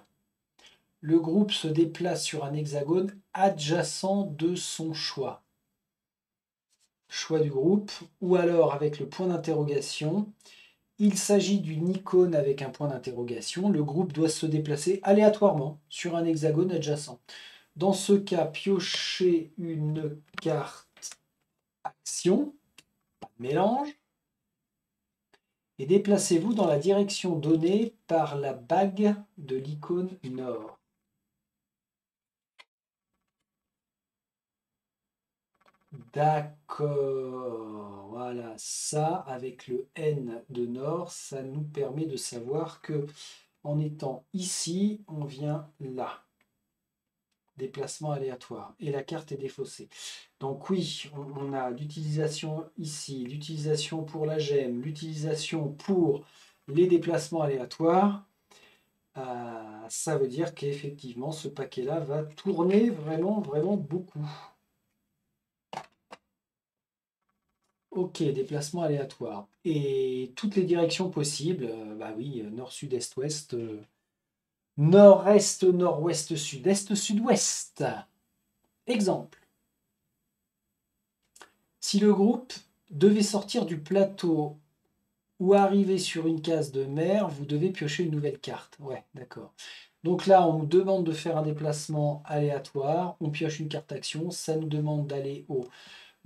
le groupe se déplace sur un hexagone adjacent de son choix. Choix du groupe, ou alors avec le point d'interrogation. Il s'agit d'une icône avec un point d'interrogation. Le groupe doit se déplacer aléatoirement sur un hexagone adjacent. Dans ce cas, piochez une carte action, mélange, et déplacez-vous dans la direction donnée par la bague de l'icône nord. D'accord, voilà, ça avec le N de nord, ça nous permet de savoir que en étant ici, on vient là. Déplacement aléatoire. Et la carte est défaussée. Donc oui, on a l'utilisation ici, l'utilisation pour la gemme, l'utilisation pour les déplacements aléatoires. Ça veut dire qu'effectivement, ce paquet-là va tourner vraiment, vraiment beaucoup. Ok, déplacement aléatoire. Et toutes les directions possibles, bah oui, nord, sud, est, ouest, nord-est, nord-ouest, sud-est, sud-ouest. Exemple. Si le groupe devait sortir du plateau ou arriver sur une case de mer, vous devez piocher une nouvelle carte. Ouais, d'accord. Donc là, on nous demande de faire un déplacement aléatoire. On pioche une carte action. Ça nous demande d'aller au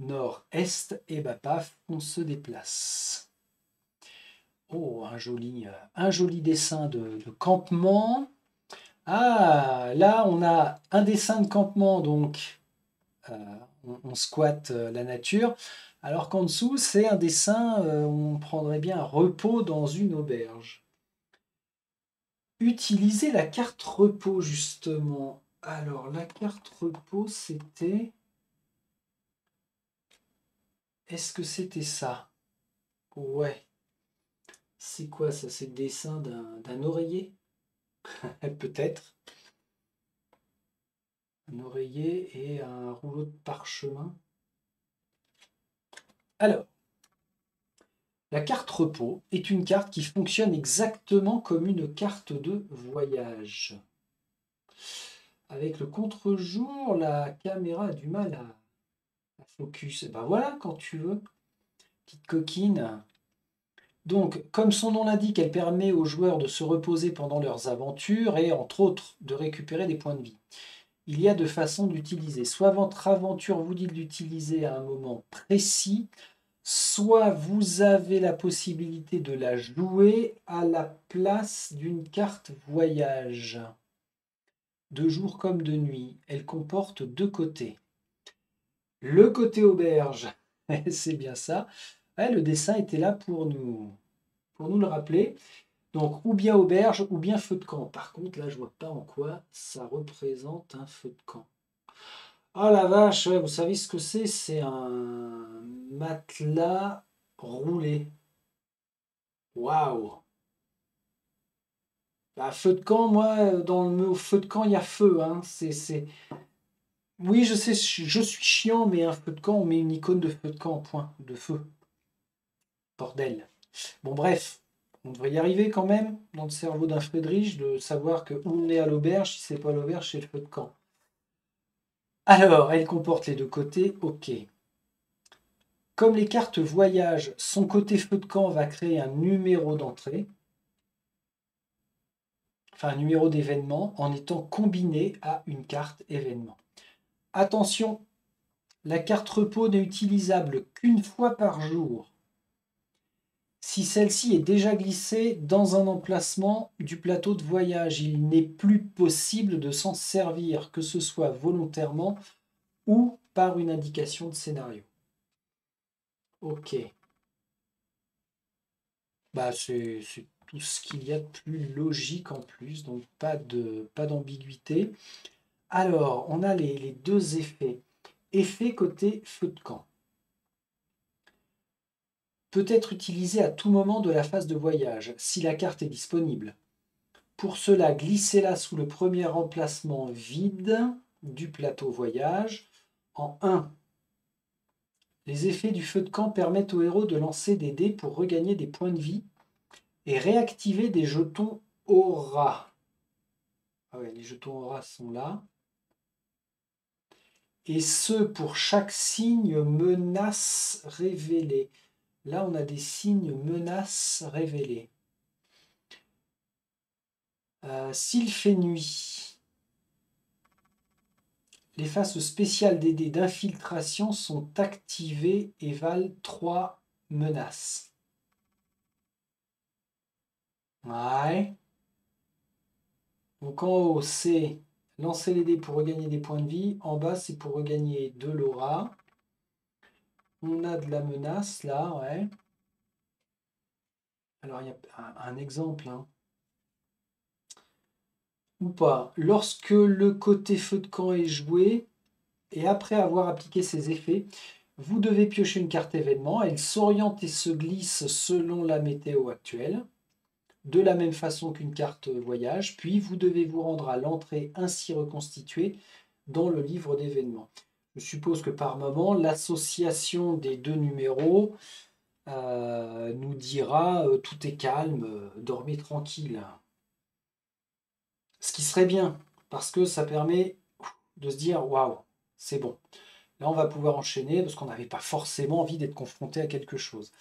nord-est. Et bah paf, on se déplace. Oh, un joli dessin de campement. Ah, là, on a un dessin de campement, donc on squatte la nature, alors qu'en dessous, c'est un dessin, on prendrait bien un repos dans une auberge. Utiliser la carte repos, justement. Alors, la carte repos, c'était... Est-ce que c'était ça? Ouais. C'est quoi ça? C'est le dessin d'un oreiller? Peut-être. Un oreiller et un rouleau de parchemin. Alors, la carte repos est une carte qui fonctionne exactement comme une carte de voyage. Avec le contre-jour, la caméra a du mal à focus. Et ben voilà, quand tu veux, petite coquine. Donc, comme son nom l'indique, elle permet aux joueurs de se reposer pendant leurs aventures et, entre autres, de récupérer des points de vie. Il y a deux façons d'utiliser. Soit votre aventure vous dit de l'utiliser à un moment précis, soit vous avez la possibilité de la jouer à la place d'une carte voyage. De jour comme de nuit, elle comporte deux côtés. Le côté auberge, c'est bien ça. Ouais, le dessin était là pour nous le rappeler. Donc, ou bien auberge, ou bien feu de camp. Par contre, là, je vois pas en quoi ça représente un feu de camp. Ah la vache, ouais, vous savez ce que c'est? C'est un matelas roulé. Waouh! Bah, feu de camp, moi, dans le mot feu de camp, il y a feu. Hein. Oui, je sais, je suis chiant, mais un feu de camp, on met une icône de feu de camp, point, de feu. Bordel. Bon, bref, on devrait y arriver quand même, dans le cerveau d'un Friedrich, de savoir que où on est à l'auberge, si c'est pas l'auberge, c'est le feu de camp. Alors, elle comporte les deux côtés, ok. Comme les cartes voyage, son côté feu de camp va créer un numéro d'entrée, enfin un numéro d'événement, en étant combiné à une carte événement. Attention, la carte repos n'est utilisable qu'une fois par jour. Si celle-ci est déjà glissée dans un emplacement du plateau de voyage, il n'est plus possible de s'en servir, que ce soit volontairement ou par une indication de scénario. Ok. Bah c'est tout ce qu'il y a de plus logique en plus, donc pas d'ambiguïté. Alors, on a les deux effets. Effet côté feu de camp. Peut être utilisé à tout moment de la phase de voyage, si la carte est disponible. Pour cela, glissez-la sous le premier emplacement vide du plateau voyage. En 1, les effets du feu de camp permettent au héros de lancer des dés pour regagner des points de vie et réactiver des jetons aura. Ah ouais, les jetons aura sont là. Et ce, pour chaque signe menace révélée. Là, on a des signes menaces révélés. S'il fait nuit, les phases spéciales des dés d'infiltration sont activées et valent 3 menaces. Ouais. Donc en haut, c'est lancer les dés pour regagner des points de vie. En bas, c'est pour regagner de l'aura. On a de la menace là, ouais. Alors il y a un exemple, hein. Ou pas. Lorsque le côté feu de camp est joué, et après avoir appliqué ses effets, vous devez piocher une carte événement. Elle s'oriente et se glisse selon la météo actuelle, de la même façon qu'une carte voyage. Puis vous devez vous rendre à l'entrée ainsi reconstituée dans le livre d'événements. Je suppose que par moment, l'association des deux numéros nous dira tout est calme, dormez tranquille. Ce qui serait bien, parce que ça permet de se dire waouh, c'est bon. Là, on va pouvoir enchaîner parce qu'on n'avait pas forcément envie d'être confronté à quelque chose.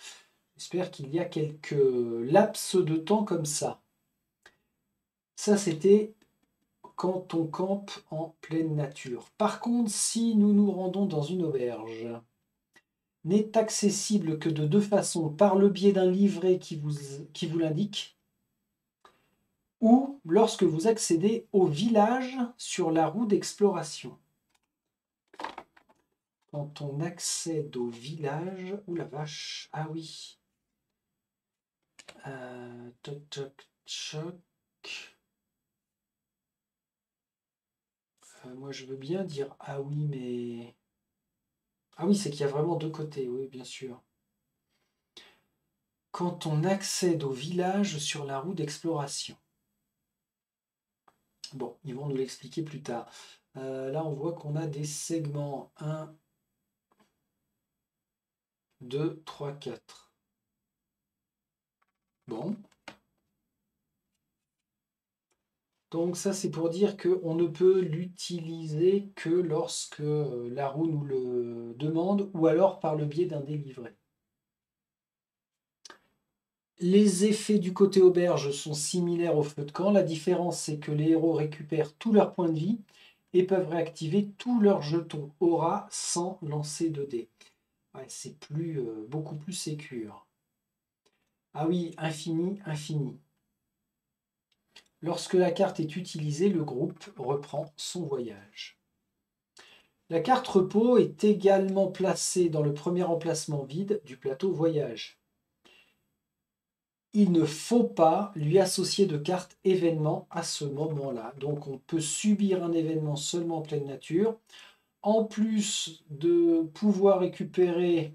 J'espère qu'il y a quelques laps de temps comme ça. Ça, c'était quand on campe en pleine nature. Par contre, si nous nous rendons dans une auberge, n'est accessible que de deux façons, par le biais d'un livret qui vous l'indique, ou lorsque vous accédez au village sur la roue d'exploration. Quand on accède au village... Ouh la vache, ah oui. Toc, toc, toc. Moi, je veux bien dire ah oui, mais... Ah oui, c'est qu'il y a vraiment deux côtés, oui, bien sûr. Quand on accède au village sur la roue d'exploration. Bon, ils vont nous l'expliquer plus tard. Là, on voit qu'on a des segments 1, 2, 3, 4. Bon. Donc ça, c'est pour dire qu'on ne peut l'utiliser que lorsque la roue nous le demande ou alors par le biais d'un délivré. Les effets du côté auberge sont similaires au feu de camp. La différence, c'est que les héros récupèrent tous leurs points de vie et peuvent réactiver tous leurs jetons aura sans lancer de dés. Ouais, c'est beaucoup plus sécure. Ah oui, infini, infini. Lorsque la carte est utilisée, le groupe reprend son voyage. La carte repos est également placée dans le premier emplacement vide du plateau voyage. Il ne faut pas lui associer de carte événement à ce moment-là. Donc on peut subir un événement seulement en pleine nature. En plus de pouvoir récupérer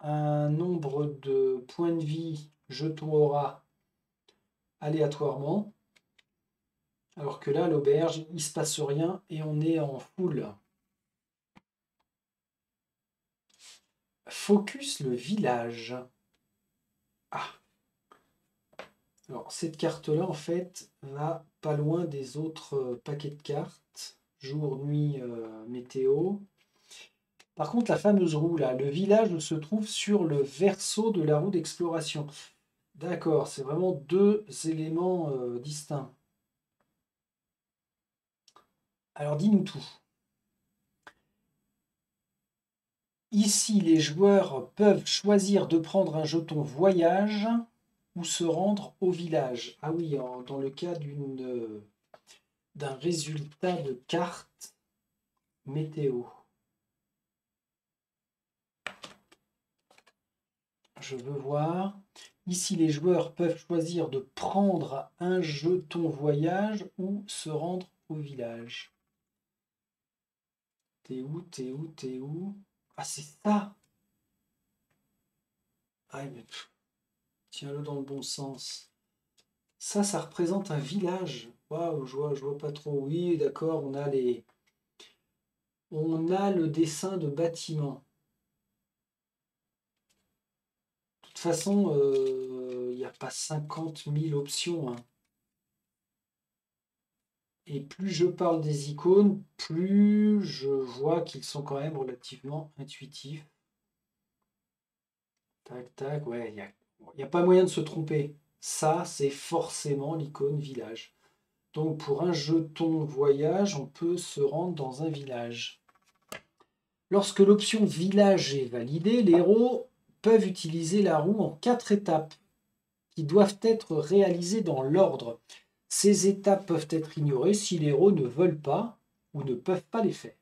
un nombre de points de vie, jetons aura, aléatoirement. Alors que là, l'auberge, il ne se passe rien et on est en full. Focus le village. Ah. Alors, cette carte-là, en fait, va pas loin des autres paquets de cartes. Jour, nuit, météo. Par contre, la fameuse roue, là, le village se trouve sur le verso de la roue d'exploration. D'accord, c'est vraiment deux éléments distincts. Alors, dis-nous tout. Ici, les joueurs peuvent choisir de prendre un jeton voyage ou se rendre au village. Ah oui, dans le cas d'un résultat de carte météo. Je veux voir. Ici, les joueurs peuvent choisir de prendre un jeton voyage ou se rendre au village. T'es où? T'es où? T'es où? Ah, c'est ça! Ah, mais tiens-le dans le bon sens. Ça représente un village. Waouh, je vois pas trop. Oui, d'accord, on a le dessin de bâtiment. De toute façon, il n'y a pas 50 000 options, hein. Et plus je parle des icônes, plus je vois qu'ils sont quand même relativement intuitifs. Tac, tac, ouais, y a pas moyen de se tromper. Ça, c'est forcément l'icône village. Donc pour un jeton voyage, on peut se rendre dans un village. Lorsque l'option village est validée, les héros peuvent utiliser la roue en 4 étapes qui doivent être réalisées dans l'ordre. Ces étapes peuvent être ignorées si les héros ne veulent pas ou ne peuvent pas les faire.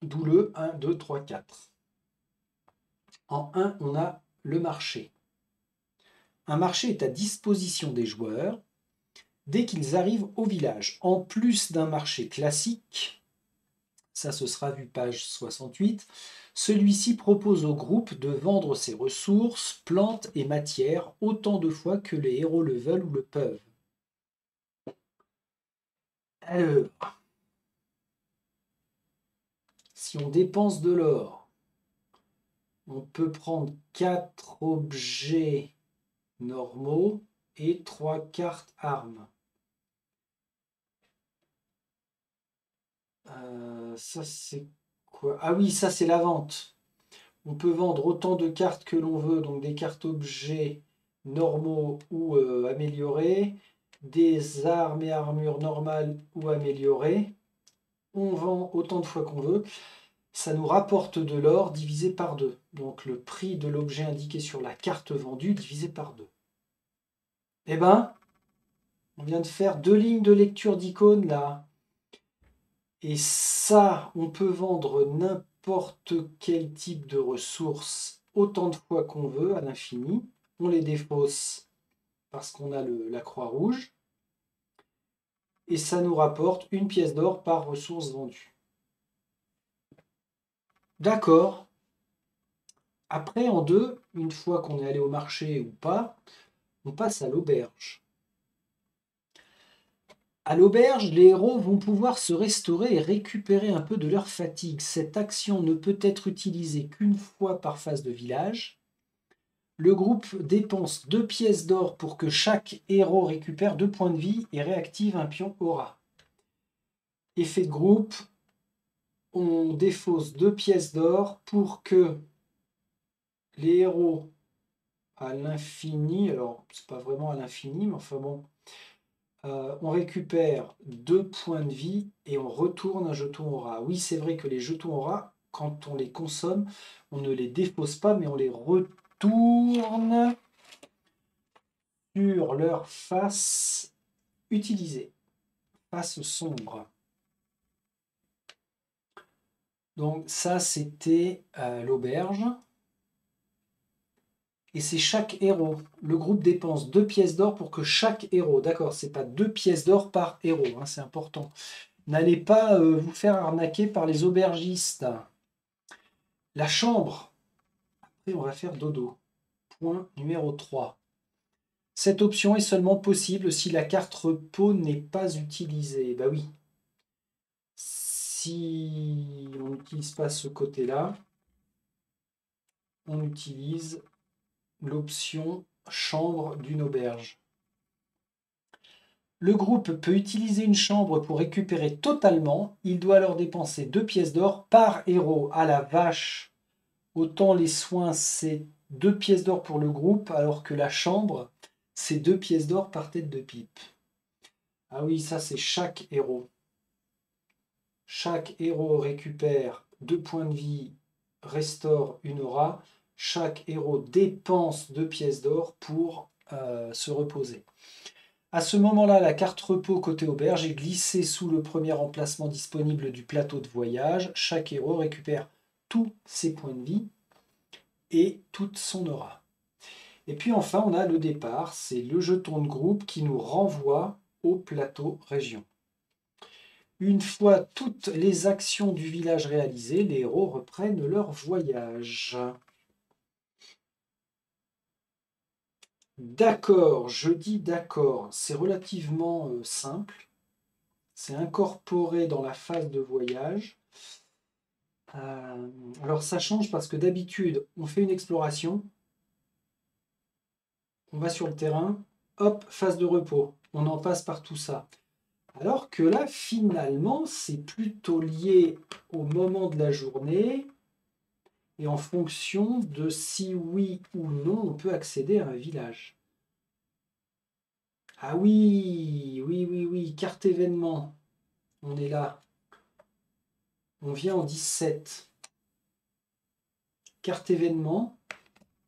D'où le 1, 2, 3, 4. En 1, on a le marché. Un marché est à disposition des joueurs dès qu'ils arrivent au village. En plus d'un marché classique, ça ce sera vu page 68, celui-ci propose au groupe de vendre ses ressources, plantes et matières autant de fois que les héros le veulent ou le peuvent. Alors, si on dépense de l'or, on peut prendre 4 objets normaux et 3 cartes armes. Ça c'est quoi? Ah oui, ça c'est la vente. On peut vendre autant de cartes que l'on veut, donc des cartes objets normaux ou améliorées, des armes et armures normales ou améliorées. On vend autant de fois qu'on veut. Ça nous rapporte de l'or divisé par 2. Donc le prix de l'objet indiqué sur la carte vendue divisé par 2. Eh ben, on vient de faire 2 lignes de lecture d'icônes là. Et ça, on peut vendre n'importe quel type de ressources autant de fois qu'on veut, à l'infini. On les défausse parce qu'on a la croix rouge. Et ça nous rapporte une pièce d'or par ressource vendue. D'accord. Après, en 2, une fois qu'on est allé au marché ou pas, on passe à l'auberge. À l'auberge, les héros vont pouvoir se restaurer et récupérer un peu de leur fatigue. Cette action ne peut être utilisée qu'une fois par phase de village. Le groupe dépense 2 pièces d'or pour que chaque héros récupère 2 points de vie et réactive un pion aura. Effet de groupe, on défausse 2 pièces d'or pour que les héros à l'infini, alors c'est pas vraiment à l'infini, mais enfin bon, on récupère 2 points de vie et on retourne un jeton aura. Oui, c'est vrai que les jetons aura, quand on les consomme, on ne les défausse pas, mais on les retourne sur leur face utilisée, face sombre. Donc ça, c'était l'auberge. Et c'est chaque héros. Le groupe dépense 2 pièces d'or pour que chaque héros, d'accord, c'est pas 2 pièces d'or par héros, hein, c'est important. N'allez pas vous faire arnaquer par les aubergistes. La chambre. Après, on va faire dodo. Point numéro 3. Cette option est seulement possible si la carte repos n'est pas utilisée. Bah oui. Si on n'utilise pas ce côté-là, on utilise l'option chambre d'une auberge. Le groupe peut utiliser une chambre pour récupérer totalement. Il doit alors dépenser 2 pièces d'or par héros. À la vache. Autant les soins, c'est 2 pièces d'or pour le groupe, alors que la chambre, c'est 2 pièces d'or par tête de pipe. Ah oui, ça c'est chaque héros. Chaque héros récupère 2 points de vie, restaure une aura. Chaque héros dépense 2 pièces d'or pour se reposer. À ce moment-là, la carte repos côté auberge est glissée sous le premier emplacement disponible du plateau de voyage. Chaque héros récupère tous ses points de vie. et toute son aura. Et puis enfin, on a le départ, c'est le jeton de groupe qui nous renvoie au plateau région. Une fois toutes les actions du village réalisées, les héros reprennent leur voyage. D'accord, je dis d'accord, c'est relativement simple. C'est incorporé dans la phase de voyage. Alors ça change parce que d'habitude, on fait une exploration, on va sur le terrain, hop, phase de repos, on en passe par tout ça. Alors que là, finalement, c'est plutôt lié au moment de la journée et en fonction de si oui ou non on peut accéder à un village. Ah oui, oui, oui, oui, carte événement, on est là. On vient en 17. Carte événement,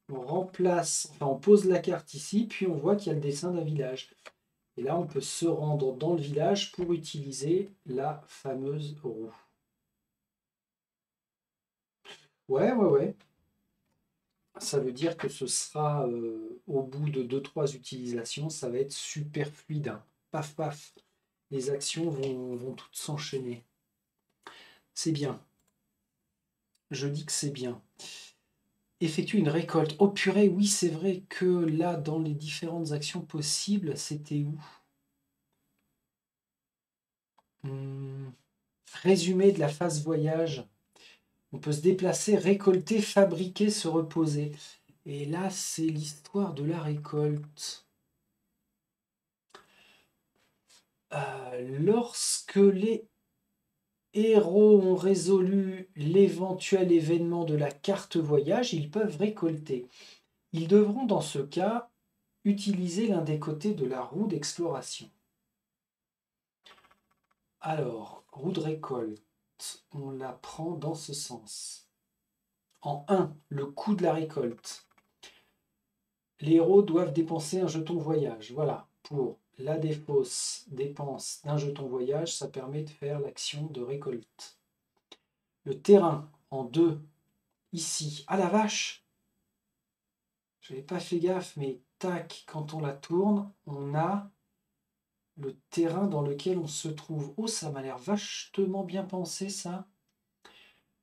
on remplace, enfin on pose la carte ici, puis on voit qu'il y a le dessin d'un village. Et là, on peut se rendre dans le village pour utiliser la fameuse roue. Ouais, ouais, ouais. Ça veut dire que ce sera, au bout de 2-3 utilisations, ça va être super fluide, hein. Paf, paf. Les actions vont toutes s'enchaîner. C'est bien. Je dis que c'est bien. Effectuer une récolte. Oh purée, oui, c'est vrai que là, dans les différentes actions possibles, c'était où? Résumé de la phase voyage. On peut se déplacer, récolter, fabriquer, se reposer. Et là, c'est l'histoire de la récolte. Lorsque les héros ont résolu l'éventuel événement de la carte voyage, ils peuvent récolter. Ils devront dans ce cas utiliser l'un des côtés de la roue d'exploration. Alors, roue de récolte, on la prend dans ce sens. En 1, le coût de la récolte. Les héros doivent dépenser un jeton voyage. Voilà, pour la défausse dépense d'un jeton voyage, ça permet de faire l'action de récolte. Le terrain, en 2, ici. Ah la vache! Je n'avais pas fait gaffe, mais tac, quand on la tourne, on a le terrain dans lequel on se trouve. Oh, ça m'a l'air vachement bien pensé, ça.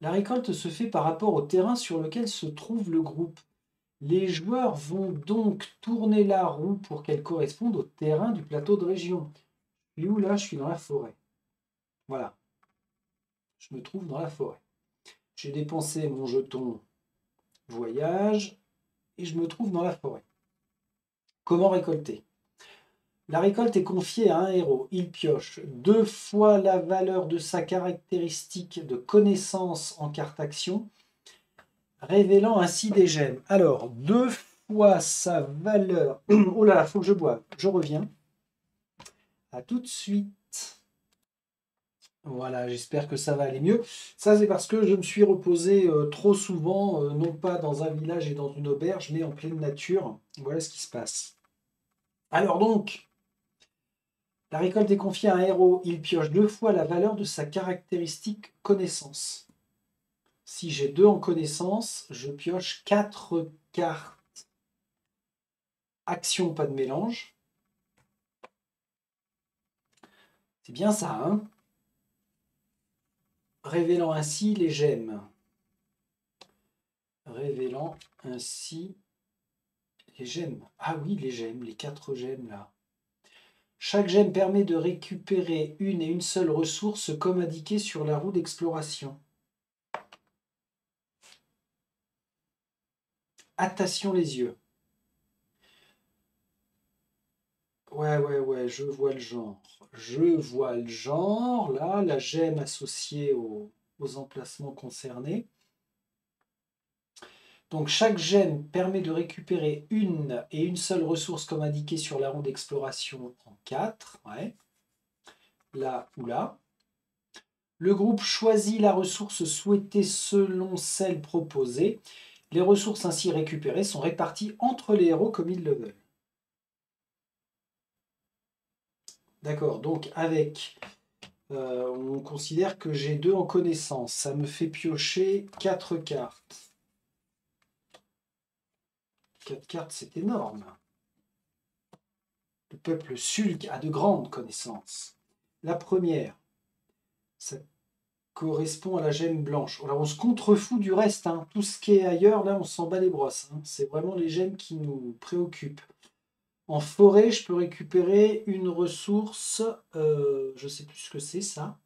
La récolte se fait par rapport au terrain sur lequel se trouve le groupe. Les joueurs vont donc tourner la roue pour qu'elle corresponde au terrain du plateau de région. Et où là, je suis dans la forêt. Voilà, je me trouve dans la forêt. J'ai dépensé mon jeton voyage et je me trouve dans la forêt. Comment récolter? La récolte est confiée à un héros. Il pioche 2 fois la valeur de sa caractéristique de connaissance en carte action, révélant ainsi des gemmes. Alors, 2 fois sa valeur. Oh là là, faut que je boive. Je reviens. À tout de suite. Voilà, j'espère que ça va aller mieux. Ça, c'est parce que je me suis reposé trop souvent, non pas dans un village et dans une auberge, mais en pleine nature. Voilà ce qui se passe. Alors donc, la récolte est confiée à un héros. Il pioche 2 fois la valeur de sa caractéristique connaissance. Si j'ai 2 en connaissance, je pioche 4 cartes. Action, pas de mélange. C'est bien ça, hein? Révélant ainsi les gemmes. Révélant ainsi les gemmes. Ah oui, les gemmes, les 4 gemmes là. Chaque gemme permet de récupérer une et une seule ressource comme indiqué sur la roue d'exploration. Attention les yeux. Ouais, ouais, ouais, je vois le genre. Je vois le genre, là, la gemme associée aux emplacements concernés. Donc chaque gemme permet de récupérer une et une seule ressource comme indiqué sur la roue d'exploration en 4. Ouais. Là ou là. Le groupe choisit la ressource souhaitée selon celle proposée. Les ressources ainsi récupérées sont réparties entre les héros comme ils le veulent. D'accord, donc avec, on considère que j'ai 2 en connaissance. Ça me fait piocher 4 cartes. 4 cartes, c'est énorme. Le peuple Sulk a de grandes connaissances. La première, ça correspond à la gemme blanche. Alors on se contrefout du reste, hein. Tout ce qui est ailleurs, là, on s'en bat les brosses, hein. C'est vraiment les gemmes qui nous préoccupent. En forêt, je peux récupérer une ressource, je ne sais plus ce que c'est ça,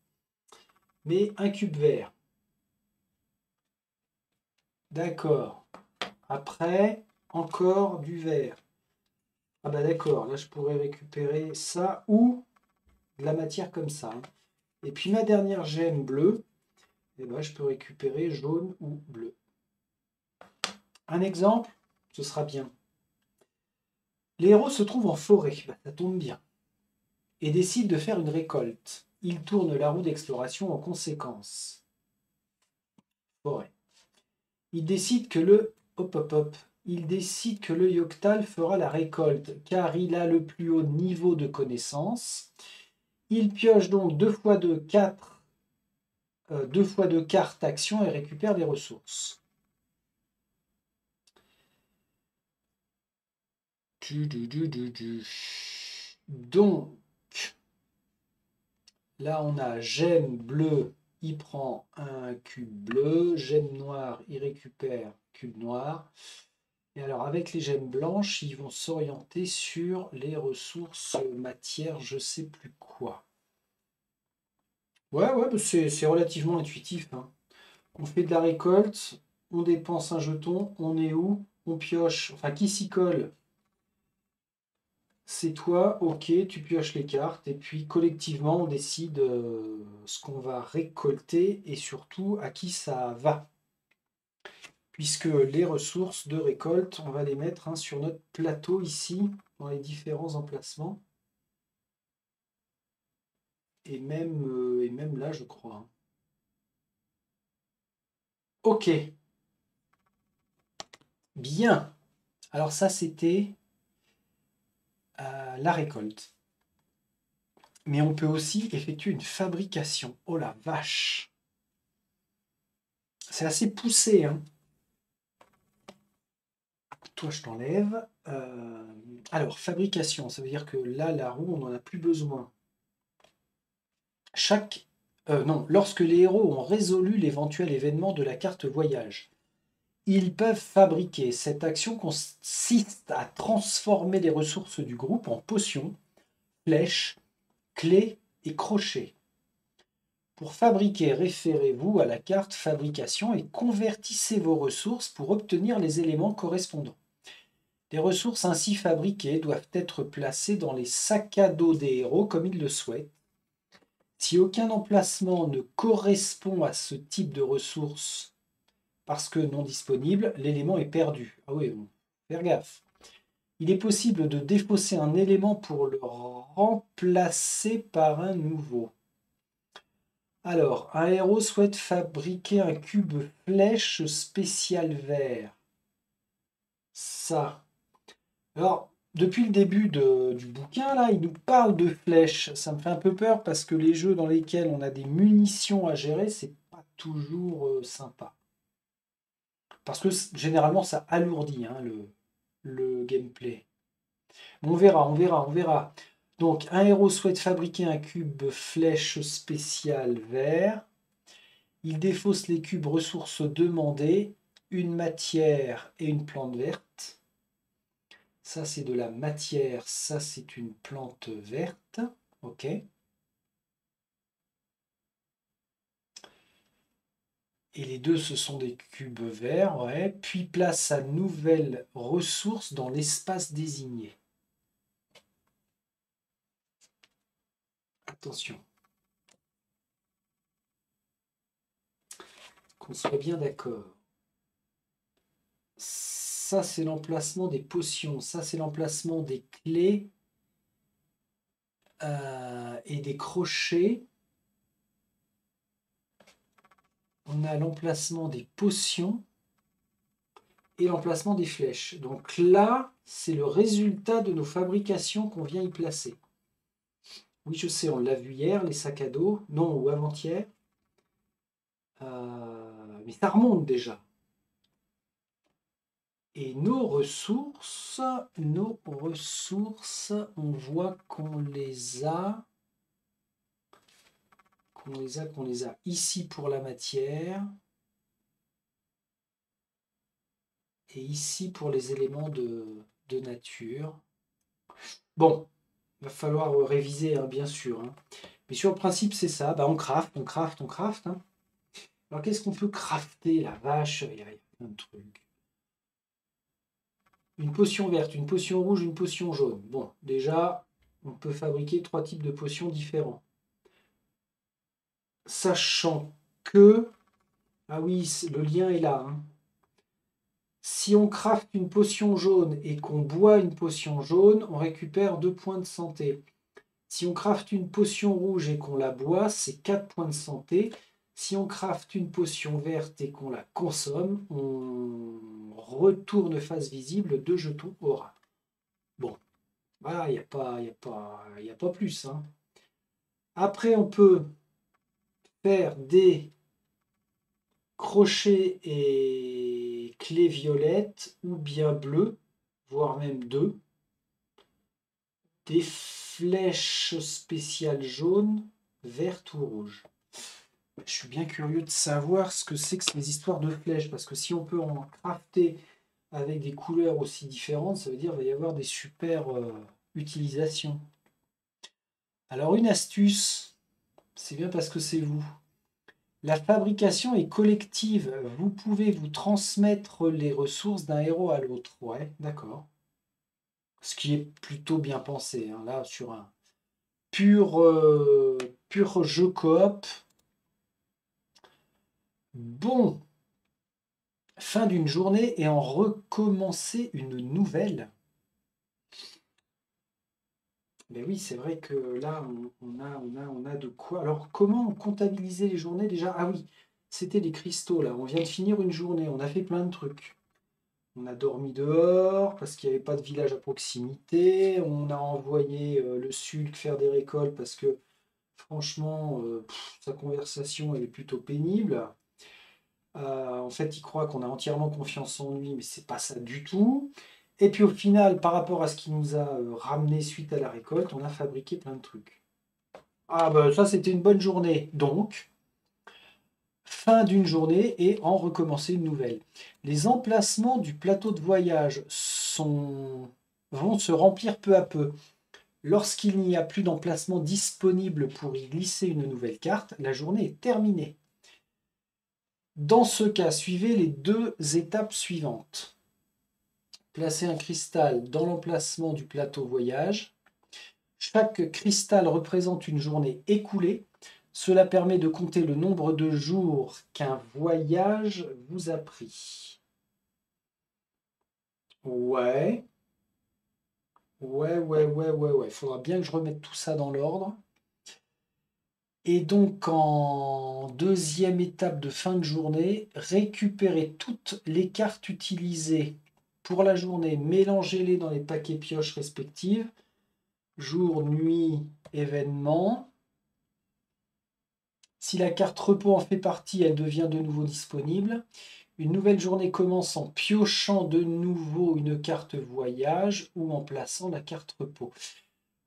mais un cube vert. D'accord. Après, encore du vert. Ah bah d'accord, là je pourrais récupérer ça ou de la matière comme ça, hein. Et puis ma dernière gemme bleue, eh ben, je peux récupérer jaune ou bleu. Un exemple, ce sera bien. Les héros se trouvent en forêt, bah, ça tombe bien, et décident de faire une récolte. Ils tournent la roue d'exploration en conséquence. Forêt. Ils décident que le... Hop, hop, hop. Ils décident que le Yoctal fera la récolte, car il a le plus haut niveau de connaissance. Il pioche donc 2 fois 2, 4, 2 fois 2 cartes action et récupère les ressources. Donc, là on a gemme bleue, il prend un cube bleu, gemme noire, il récupère cube noir. Et alors avec les gemmes blanches, ils vont s'orienter sur les ressources matière, je sais plus quoi. Ouais, bah c'est relativement intuitif, hein. On fait de la récolte, on dépense un jeton, on est où? On pioche, enfin qui s'y colle? C'est toi, ok, tu pioches les cartes, et puis collectivement on décide ce qu'on va récolter et surtout à qui ça va. Puisque les ressources de récolte, on va les mettre, hein, sur notre plateau ici, dans les différents emplacements. Et même là, je crois, hein. Ok, bien. Alors ça, c'était la récolte. Mais on peut aussi effectuer une fabrication. Oh la vache! C'est assez poussé, hein. Toi, je t'enlève. Alors, fabrication, ça veut dire que là, la roue, on n'en a plus besoin. Non, lorsque les héros ont résolu l'éventuel événement de la carte voyage, ils peuvent fabriquer. Cette action consiste à transformer les ressources du groupe en potions, flèches, clés et crochets. Pour fabriquer, référez-vous à la carte fabrication et convertissez vos ressources pour obtenir les éléments correspondants. Les ressources ainsi fabriquées doivent être placées dans les sacs à dos des héros comme ils le souhaitent. Si aucun emplacement ne correspond à ce type de ressources parce que non disponible, l'élément est perdu. Ah oui, bon, faire gaffe. Il est possible de défausser un élément pour le remplacer par un nouveau. Alors, un héros souhaite fabriquer un cube flèche spécial vert. Ça. Alors, depuis le début du bouquin, là, il nous parle de flèches. Ça me fait un peu peur parce que les jeux dans lesquels on a des munitions à gérer, c'est pas toujours sympa. Parce que généralement, ça alourdit, hein, le gameplay. On verra, on verra, on verra. Donc, un héros souhaite fabriquer un cube flèche spécial vert. Il défausse les cubes ressources demandées, une matière et une plante verte. Ça, c'est de la matière. Ça, c'est une plante verte. OK. Et les deux, ce sont des cubes verts. Ouais. Puis place sa nouvelle ressource dans l'espace désigné. Attention. Qu'on soit bien d'accord. Ça, c'est l'emplacement des potions. Ça, c'est l'emplacement des clés et des crochets. On a l'emplacement des potions et l'emplacement des flèches. Donc là, c'est le résultat de nos fabrications qu'on vient y placer. Oui, je sais, on l'a vu hier, les sacs à dos. Non, ou avant-hier. Mais ça remonte déjà. Et nos ressources, on voit qu'on les a ici pour la matière et ici pour les éléments de nature. Bon, il va falloir réviser, hein, bien sûr, hein. Mais sur le principe, c'est ça. Bah, on craft, hein. Alors, qu'est-ce qu'on peut crafter, la vache? Il y a plein de trucs. Une potion verte, une potion rouge, une potion jaune. Bon, déjà, on peut fabriquer 3 types de potions différents. Sachant que... Ah oui, le lien est là, hein. Si on crafte une potion jaune et qu'on boit une potion jaune, on récupère 2 points de santé. Si on crafte une potion rouge et qu'on la boit, c'est 4 points de santé. Si on crafte une potion verte et qu'on la consomme, on retourne face visible 2 jetons aura. Bon, voilà, il n'y a pas plus, hein. Après, on peut faire des crochets et clés violettes ou bien bleues, voire même 2. Des flèches spéciales jaunes, vertes ou rouges. Je suis bien curieux de savoir ce que c'est que ces histoires de flèches, parce que si on peut en crafter avec des couleurs aussi différentes, ça veut dire qu'il va y avoir des super utilisations. Alors une astuce, c'est bien parce que c'est vous. La fabrication est collective. Vous pouvez vous transmettre les ressources d'un héros à l'autre. Ouais, d'accord. Ce qui est plutôt bien pensé, hein, là, sur un pur jeu coop. Bon, fin d'une journée et en recommencer une nouvelle. Mais oui, c'est vrai que là, on a de quoi. Alors, comment on comptabilisait les journées déjà? Ah oui, c'était les cristaux, là. On vient de finir une journée, on a fait plein de trucs. On a dormi dehors parce qu'il n'y avait pas de village à proximité. On a envoyé le Sulk faire des récoltes parce que, franchement, sa conversation, elle est plutôt pénible. En fait, il croit qu'on a entièrement confiance en lui, mais c'est pas ça du tout. Et puis au final, par rapport à ce qui nous a ramené suite à la récolte, on a fabriqué plein de trucs. Ah bah ça c'était une bonne journée. Donc, fin d'une journée et en recommencer une nouvelle. Les emplacements du plateau de voyage vont se remplir peu à peu. Lorsqu'il n'y a plus d'emplacement disponible pour y glisser une nouvelle carte, la journée est terminée. Dans ce cas, suivez les 2 étapes suivantes. Placez un cristal dans l'emplacement du plateau voyage. Chaque cristal représente une journée écoulée. Cela permet de compter le nombre de jours qu'un voyage vous a pris. Ouais. Ouais. Il faudra bien que je remette tout ça dans l'ordre. Et donc, en deuxième étape de fin de journée, récupérez toutes les cartes utilisées pour la journée, mélangez-les dans les paquets pioches respectifs. Jour, nuit, événement. Si la carte repos en fait partie, elle devient de nouveau disponible. Une nouvelle journée commence en piochant de nouveau une carte voyage ou en plaçant la carte repos.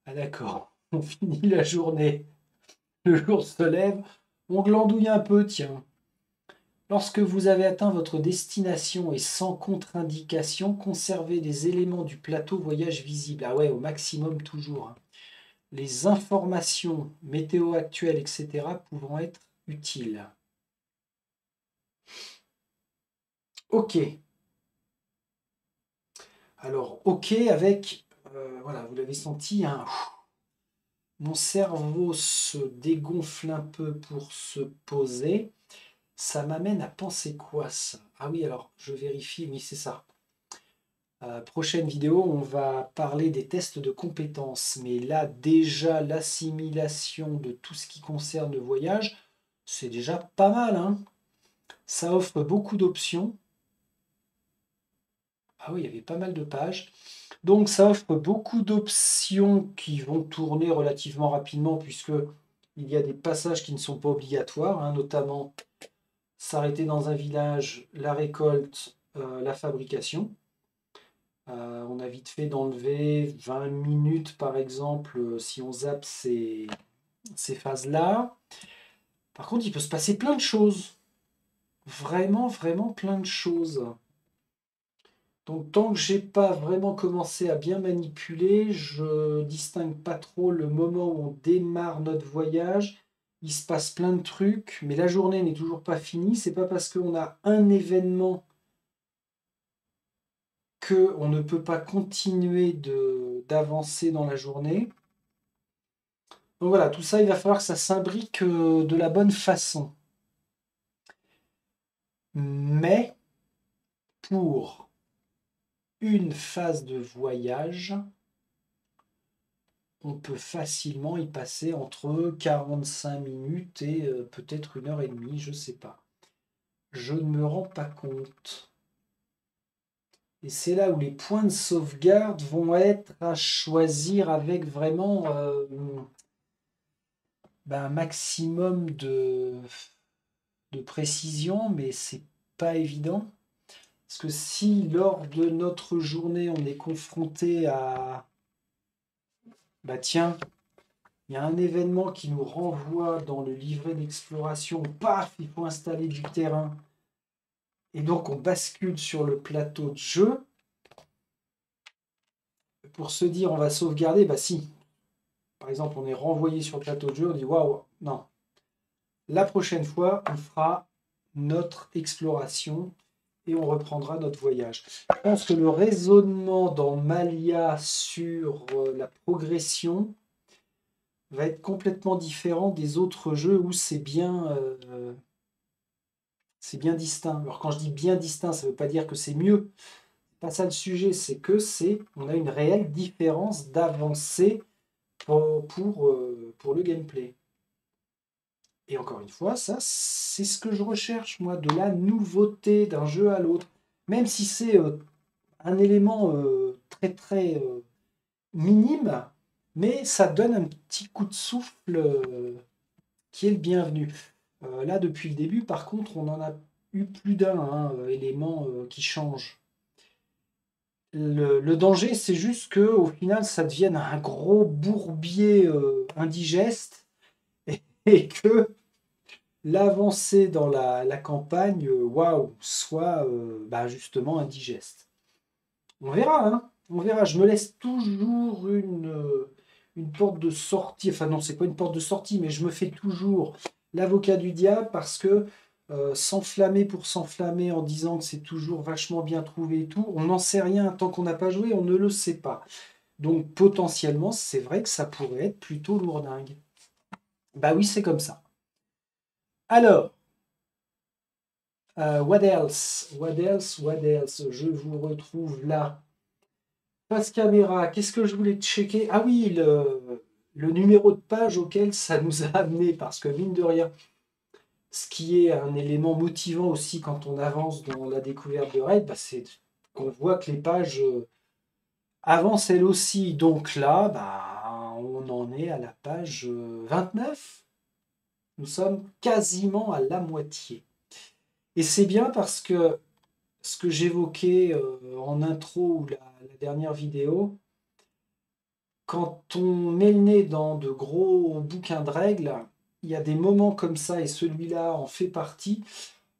Ah d'accord, on finit la journée. Le jour se lève, on glandouille un peu, tiens. Lorsque vous avez atteint votre destination et sans contre-indication, conservez les éléments du plateau voyage visible. Ah ouais, au maximum toujours, hein. Les informations météo actuelles, etc. pouvant être utiles. OK. Alors, OK avec, voilà, vous l'avez senti, hein, mon cerveau se dégonfle un peu pour se poser. Ça m'amène à penser quoi ça? Ah oui, alors je vérifie, oui c'est ça. Prochaine vidéo, on va parler des tests de compétences. Mais là, déjà, l'assimilation de tout ce qui concerne le voyage, c'est déjà pas mal, hein. Ça offre beaucoup d'options. Ah oui, il y avait pas mal de pages. Donc ça offre beaucoup d'options qui vont tourner relativement rapidement puisque il y a des passages qui ne sont pas obligatoires, hein, notamment s'arrêter dans un village, la récolte, la fabrication. On a vite fait d'enlever 20 minutes, par exemple, si on zappe ces phases-là. Par contre, il peut se passer plein de choses. Vraiment, vraiment plein de choses. Donc tant que j'ai pas vraiment commencé à bien manipuler, je distingue pas trop le moment où on démarre notre voyage. Il se passe plein de trucs, mais la journée n'est toujours pas finie. C'est pas parce qu'on a un événement que on ne peut pas continuer d'avancer dans la journée. Donc voilà, tout ça, il va falloir que ça s'imbrique de la bonne façon. Mais pour une phase de voyage, on peut facilement y passer entre 45 minutes et peut-être 1 heure et demie, je ne sais pas. Je ne me rends pas compte. Et c'est là où les points de sauvegarde vont être à choisir avec vraiment un maximum de précision, mais c'est pas évident. Parce que si lors de notre journée on est confronté à bah tiens, il y a un événement qui nous renvoie dans le livret d'exploration, paf, il faut installer du terrain. Et donc on bascule sur le plateau de jeu. Pour se dire on va sauvegarder, bah si. Par exemple, on est renvoyé sur le plateau de jeu, on dit waouh, non. La prochaine fois, on fera notre exploration et on reprendra notre voyage. Je pense que le raisonnement dans Malia sur la progression va être complètement différent des autres jeux où c'est bien distinct. Alors quand je dis bien distinct, ça ne veut pas dire que c'est mieux. C'est pas ça le sujet, c'est que on a une réelle différence d'avancée pour le gameplay. Et encore une fois, ça, c'est ce que je recherche, moi, de la nouveauté d'un jeu à l'autre. Même si c'est un élément très très minime, mais ça donne un petit coup de souffle qui est le bienvenu. Là, depuis le début, par contre, on en a eu plus d'un élément qui change. Le danger, c'est juste que au final, ça devienne un gros bourbier indigeste et que l'avancée dans la campagne, waouh, soit justement indigeste. On verra, hein. On verra. Je me laisse toujours une porte de sortie. Enfin non, c'est pas une porte de sortie, mais je me fais toujours l'avocat du diable parce que s'enflammer pour s'enflammer en disant que c'est toujours vachement bien trouvé et tout, on n'en sait rien tant qu'on n'a pas joué, on ne le sait pas. Donc potentiellement, c'est vrai que ça pourrait être plutôt lourdingue. Bah oui, c'est comme ça. Alors, what else? What else? What else? Je vous retrouve là. Passe caméra, qu'est-ce que je voulais checker? Ah oui, le numéro de page auquel ça nous a amené, parce que mine de rien, ce qui est un élément motivant aussi quand on avance dans la découverte de Raid, c'est qu'on voit que les pages avancent elles aussi. Donc là, on en est à la page 29. Nous sommes quasiment à la moitié. Et c'est bien parce que ce que j'évoquais en intro ou la dernière vidéo, quand on met le nez dans de gros bouquins de règles, il y a des moments comme ça, et celui-là en fait partie,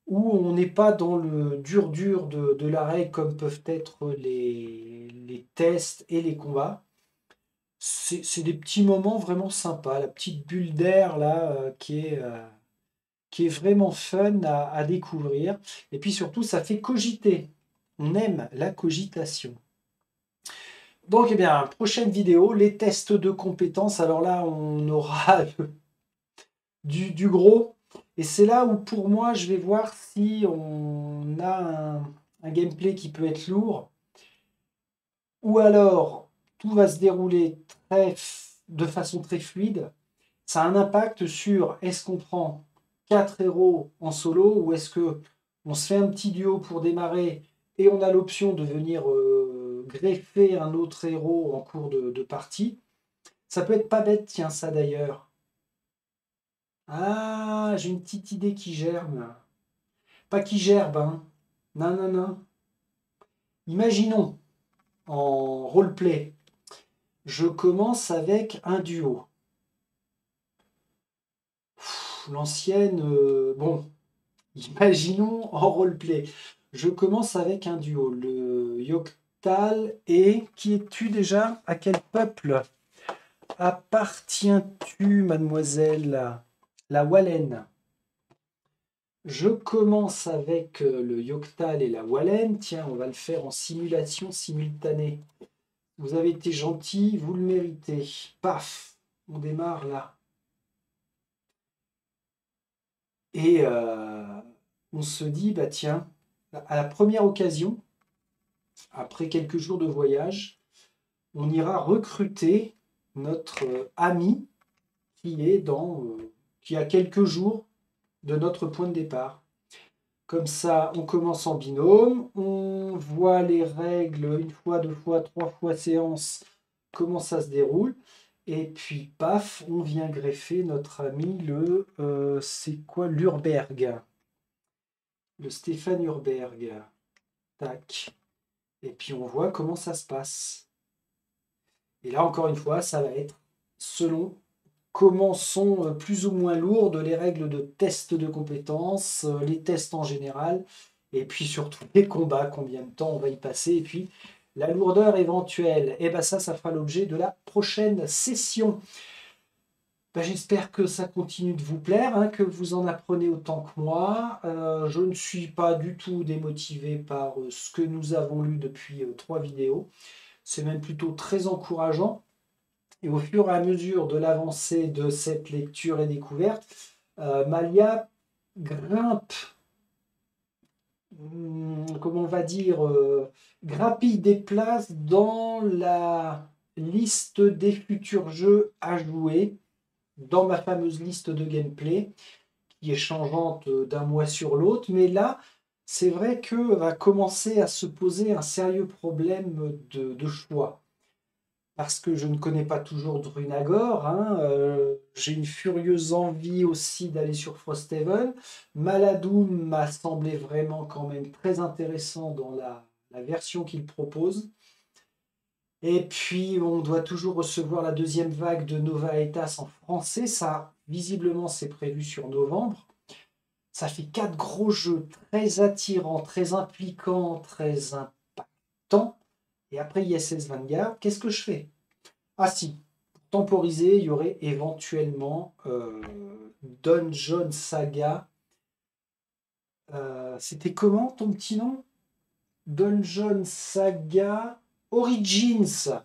où on n'est pas dans le dur de la règle comme peuvent être les tests et les combats. C'est des petits moments vraiment sympas, la petite bulle d'air là qui est vraiment fun à découvrir. Et puis surtout, ça fait cogiter. On aime la cogitation. Donc, eh bien, prochaine vidéo, les tests de compétences. Alors là, on aura du gros. Et c'est là où, pour moi, je vais voir si on a un gameplay qui peut être lourd. Ou alors, tout va se dérouler de façon très fluide. Ça a un impact sur est-ce qu'on prend 4 héros en solo ou est-ce que on se fait un petit duo pour démarrer et on a l'option de venir greffer un autre héros en cours de partie. Ça peut être pas bête, tiens, ça d'ailleurs. Ah, j'ai une petite idée qui germe. Pas qui gerbe, hein. Non, non, non. Imaginons. en roleplay. Je commence avec un duo. L'ancienne, bon, imaginons en roleplay. Je commence avec un duo. Le Yoctal et qui es-tu déjà? À quel peuple appartiens-tu, mademoiselle? La Wallen. Je commence avec le Yoctal et la Wallen. Tiens, on va le faire en simulation simultanée. Vous avez été gentil, vous le méritez. Paf, on démarre là. Et on se dit, bah tiens, à la première occasion, après quelques jours de voyage, on ira recruter notre ami qui est qui a quelques jours de notre point de départ. Comme ça, on commence en binôme, on voit les règles une fois, deux fois, trois fois séance, comment ça se déroule. Et puis, paf, on vient greffer notre ami c'est quoi, l'Urberg. Le Stéphane Urberg. Tac. Et puis, on voit comment ça se passe. Et là, encore une fois, ça va être selon comment sont plus ou moins lourdes les règles de test de compétences, les tests en général, et puis surtout les combats, combien de temps on va y passer, et puis la lourdeur éventuelle. Et bien ça fera l'objet de la prochaine session. Ben, j'espère que ça continue de vous plaire, hein, que vous en apprenez autant que moi. Je ne suis pas du tout démotivé par ce que nous avons lu depuis 3 vidéos. C'est même plutôt très encourageant. Et au fur et à mesure de l'avancée de cette lecture et découverte, Malia grimpe, comment on va dire, grappille des places dans la liste des futurs jeux à jouer, dans ma fameuse liste de gameplay, qui est changeante d'un mois sur l'autre. Mais là, c'est vrai que va commencer à se poser un sérieux problème de choix. Parce que je ne connais pas toujours Drunagor, hein, j'ai une furieuse envie aussi d'aller sur Frosthaven. Maladoum m'a semblé vraiment quand même très intéressant dans la version qu'il propose. Et puis on doit toujours recevoir la deuxième vague de Nova Etas en français. Ça, visiblement, c'est prévu sur novembre. Ça fait 4 gros jeux très attirants, très impliquants, très impactants. Et après ISS Vanguard, qu'est-ce que je fais? Ah si, pour temporiser, il y aurait éventuellement Dungeon Saga. C'était comment ton petit nom? Dungeon Saga Origins,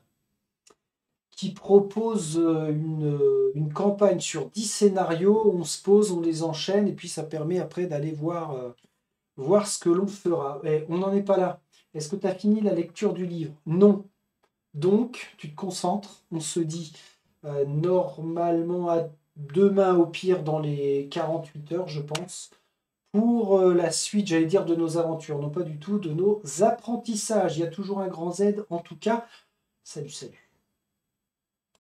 qui propose une campagne sur 10 scénarios. On se pose, on les enchaîne, et puis ça permet après d'aller voir ce que l'on fera. Et on n'en est pas là. Est-ce que tu as fini la lecture du livre? Non. Donc, tu te concentres, on se dit normalement à demain au pire dans les 48 heures, je pense, pour la suite, j'allais dire de nos aventures, non pas du tout, de nos apprentissages. Il y a toujours un grand Z, en tout cas. Salut, salut.